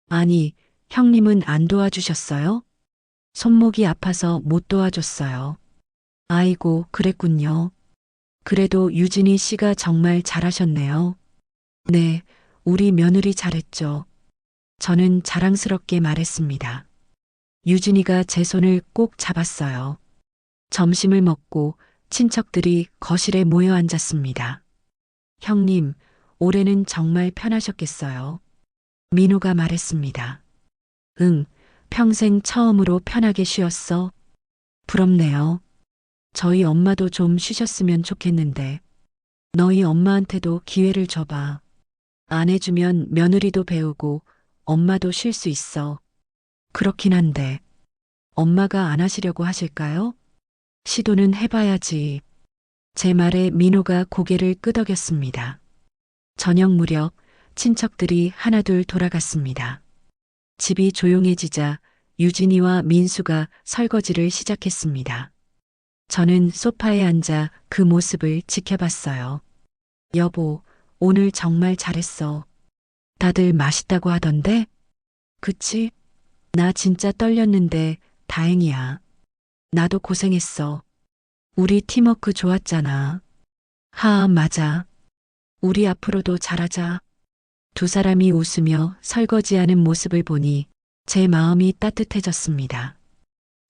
아니, 형님은 안 도와주셨어요? 손목이 아파서 못 도와줬어요. 아이고, 그랬군요. 그래도 유진이 씨가 정말 잘하셨네요. 네, 우리 며느리 잘했죠. 저는 자랑스럽게 말했습니다. 유진이가 제 손을 꼭 잡았어요. 점심을 먹고 친척들이 거실에 모여 앉았습니다. 형님, 올해는 정말 편하셨겠어요. 민우가 말했습니다. 응, 평생 처음으로 편하게 쉬었어. 부럽네요. 저희 엄마도 좀 쉬셨으면 좋겠는데. 너희 엄마한테도 기회를 줘봐. 안 해주면 며느리도 배우고 엄마도 쉴 수 있어. 그렇긴 한데, 엄마가 안 하시려고 하실까요? 시도는 해봐야지. 제 말에 민호가 고개를 끄덕였습니다. 저녁 무렵 친척들이 하나둘 돌아갔습니다. 집이 조용해지자 유진이와 민수가 설거지를 시작했습니다. 저는 소파에 앉아 그 모습을 지켜봤어요. 여보, 오늘 정말 잘했어. 다들 맛있다고 하던데? 그치? 나 진짜 떨렸는데 다행이야. 나도 고생했어. 우리 팀워크 좋았잖아. 맞아. 우리 앞으로도 잘하자. 두 사람이 웃으며 설거지하는 모습을 보니 제 마음이 따뜻해졌습니다.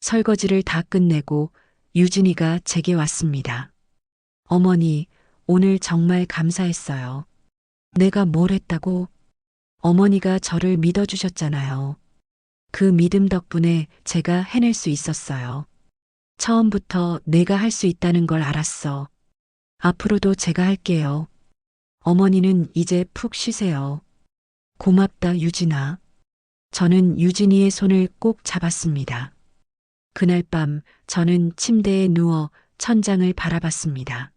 설거지를 다 끝내고 유진이가 제게 왔습니다. 어머니, 오늘 정말 감사했어요. 내가 뭘 했다고? 어머니가 저를 믿어주셨잖아요. 그 믿음 덕분에 제가 해낼 수 있었어요. 처음부터 내가 할 수 있다는 걸 알았어. 앞으로도 제가 할게요. 어머니는 이제 푹 쉬세요. 고맙다, 유진아. 저는 유진이의 손을 꼭 잡았습니다. 그날 밤 저는 침대에 누워 천장을 바라봤습니다.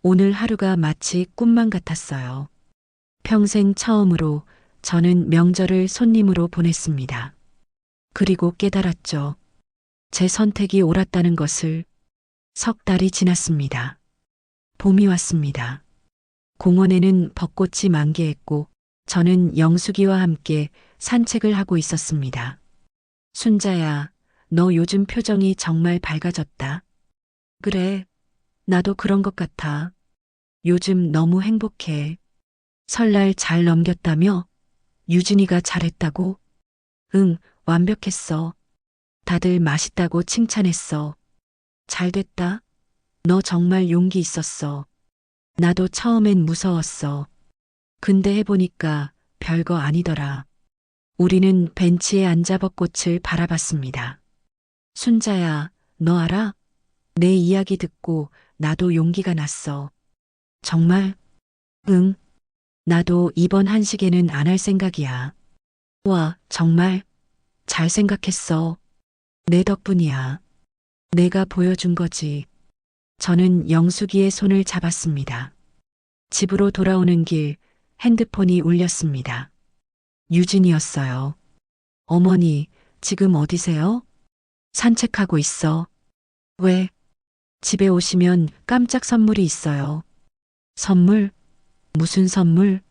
오늘 하루가 마치 꿈만 같았어요. 평생 처음으로 저는 명절을 손님으로 보냈습니다. 그리고 깨달았죠. 제 선택이 옳았다는 것을. 석 달이 지났습니다. 봄이 왔습니다. 공원에는 벚꽃이 만개했고 저는 영숙이와 함께 산책을 하고 있었습니다. 순자야, 너 요즘 표정이 정말 밝아졌다. 그래, 나도 그런 것 같아. 요즘 너무 행복해. 설날 잘 넘겼다며? 유진이가 잘했다고? 응, 완벽했어. 다들 맛있다고 칭찬했어. 잘 됐다. 너 정말 용기 있었어. 나도 처음엔 무서웠어. 근데 해보니까 별거 아니더라. 우리는 벤치에 앉아 벚꽃을 바라봤습니다. 순자야, 너 알아? 내 이야기 듣고 나도 용기가 났어. 정말? 응. 나도 이번 한식에는 안 할 생각이야. 와, 정말? 잘 생각했어. 내 덕분이야. 내가 보여준 거지. 저는 영숙이의 손을 잡았습니다. 집으로 돌아오는 길 핸드폰이 울렸습니다. 유진이었어요. 어머니, 지금 어디세요? 산책하고 있어. 왜? 집에 오시면 깜짝 선물이 있어요. 선물? 무슨 선물?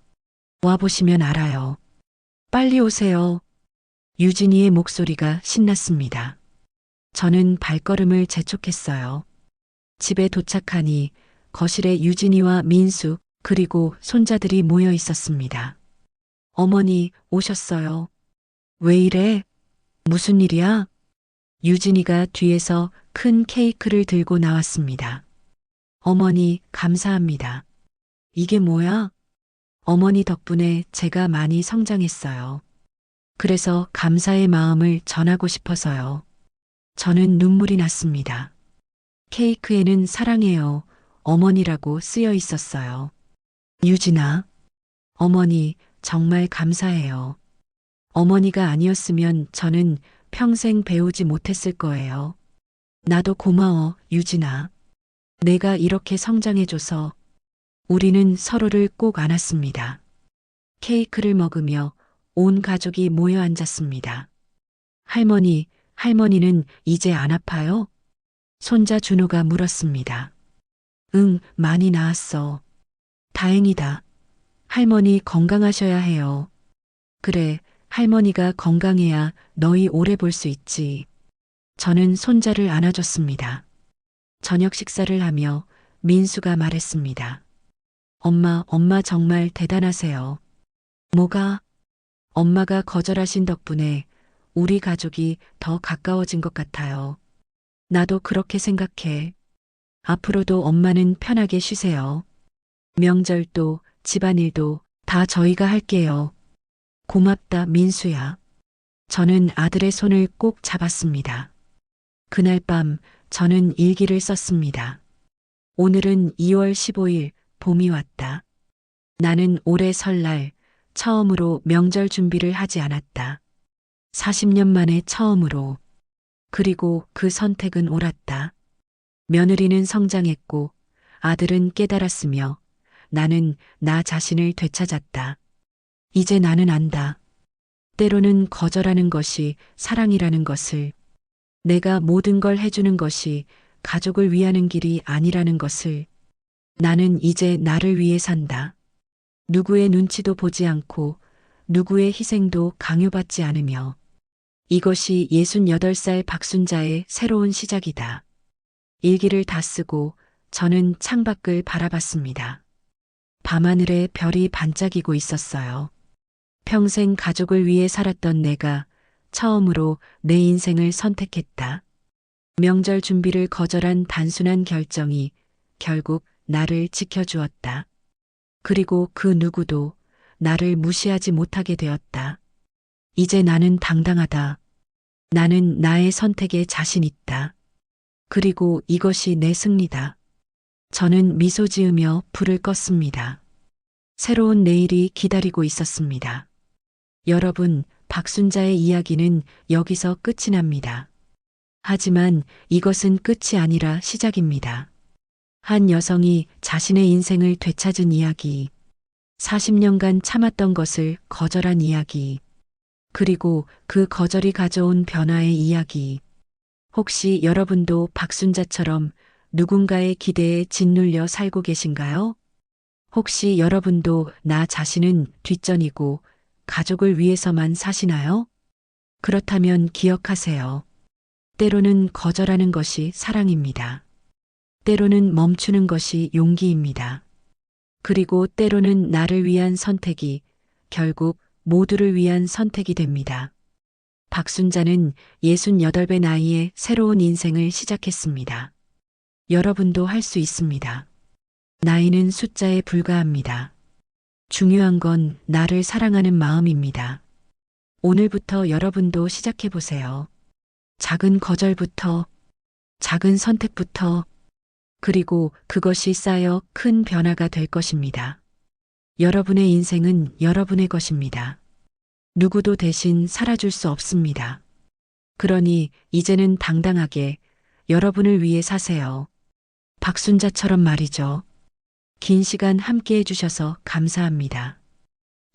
와보시면 알아요. 빨리 오세요. 유진이의 목소리가 신났습니다. 저는 발걸음을 재촉했어요. 집에 도착하니 거실에 유진이와 민수 그리고 손자들이 모여 있었습니다. 어머니 오셨어요. 왜 이래? 무슨 일이야? 유진이가 뒤에서 큰 케이크를 들고 나왔습니다. 어머니 감사합니다. 이게 뭐야? 어머니 덕분에 제가 많이 성장했어요. 그래서 감사의 마음을 전하고 싶어서요. 저는 눈물이 났습니다. 케이크에는 사랑해요. 어머니라고 쓰여 있었어요. 유진아, 어머니 정말 감사해요. 어머니가 아니었으면 저는 평생 배우지 못했을 거예요. 나도 고마워, 유진아. 내가 이렇게 성장해줘서 우리는 서로를 꼭 안았습니다. 케이크를 먹으며 온 가족이 모여 앉았습니다. 할머니는 이제 안 아파요? 손자 준호가 물었습니다. 응, 많이 나았어. 다행이다. 할머니 건강하셔야 해요. 그래, 할머니가 건강해야 너희 오래 볼 수 있지. 저는 손자를 안아줬습니다. 저녁 식사를 하며 민수가 말했습니다. 엄마 정말 대단하세요. 뭐가? 엄마가 거절하신 덕분에 우리 가족이 더 가까워진 것 같아요. 나도 그렇게 생각해. 앞으로도 엄마는 편하게 쉬세요. 명절도 집안일도 다 저희가 할게요. 고맙다, 민수야. 저는 아들의 손을 꼭 잡았습니다. 그날 밤 저는 일기를 썼습니다. 오늘은 2월 15일, 봄이 왔다. 나는 올해 설날 처음으로 명절 준비를 하지 않았다. 40년 만에 처음으로. 그리고 그 선택은 옳았다. 며느리는 성장했고 아들은 깨달았으며 나는 나 자신을 되찾았다. 이제 나는 안다. 때로는 거절하는 것이 사랑이라는 것을, 내가 모든 걸 해주는 것이 가족을 위하는 길이 아니라는 것을, 나는 이제 나를 위해 산다. 누구의 눈치도 보지 않고 누구의 희생도 강요받지 않으며. 이것이 68살 박순자의 새로운 시작이다. 일기를 다 쓰고 저는 창밖을 바라봤습니다. 밤하늘에 별이 반짝이고 있었어요. 평생 가족을 위해 살았던 내가 처음으로 내 인생을 선택했다. 명절 준비를 거절한 단순한 결정이 결국 나를 지켜주었다. 그리고 그 누구도 나를 무시하지 못하게 되었다. 이제 나는 당당하다. 나는 나의 선택에 자신 있다. 그리고 이것이 내 승리다. 저는 미소 지으며 불을 껐습니다. 새로운 내일이 기다리고 있었습니다. 여러분, 박순자의 이야기는 여기서 끝이 납니다. 하지만 이것은 끝이 아니라 시작입니다. 한 여성이 자신의 인생을 되찾은 이야기, 40년간 참았던 것을 거절한 이야기, 그리고 그 거절이 가져온 변화의 이야기. 혹시 여러분도 박순자처럼 누군가의 기대에 짓눌려 살고 계신가요? 혹시 여러분도 나 자신은 뒷전이고 가족을 위해서만 사시나요? 그렇다면 기억하세요. 때로는 거절하는 것이 사랑입니다. 때로는 멈추는 것이 용기입니다. 그리고 때로는 나를 위한 선택이 결국 모두를 위한 선택이 됩니다. 박순자는 68배 나이에 새로운 인생을 시작했습니다. 여러분도 할 수 있습니다. 나이는 숫자에 불과합니다. 중요한 건 나를 사랑하는 마음입니다. 오늘부터 여러분도 시작해 보세요. 작은 거절부터, 작은 선택부터, 그리고 그것이 쌓여 큰 변화가 될 것입니다. 여러분의 인생은 여러분의 것입니다. 누구도 대신 살아줄 수 없습니다. 그러니 이제는 당당하게 여러분을 위해 사세요. 박순자처럼 말이죠. 긴 시간 함께 해주셔서 감사합니다.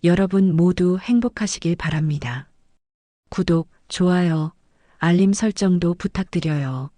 여러분 모두 행복하시길 바랍니다. 구독, 좋아요, 알림 설정도 부탁드려요.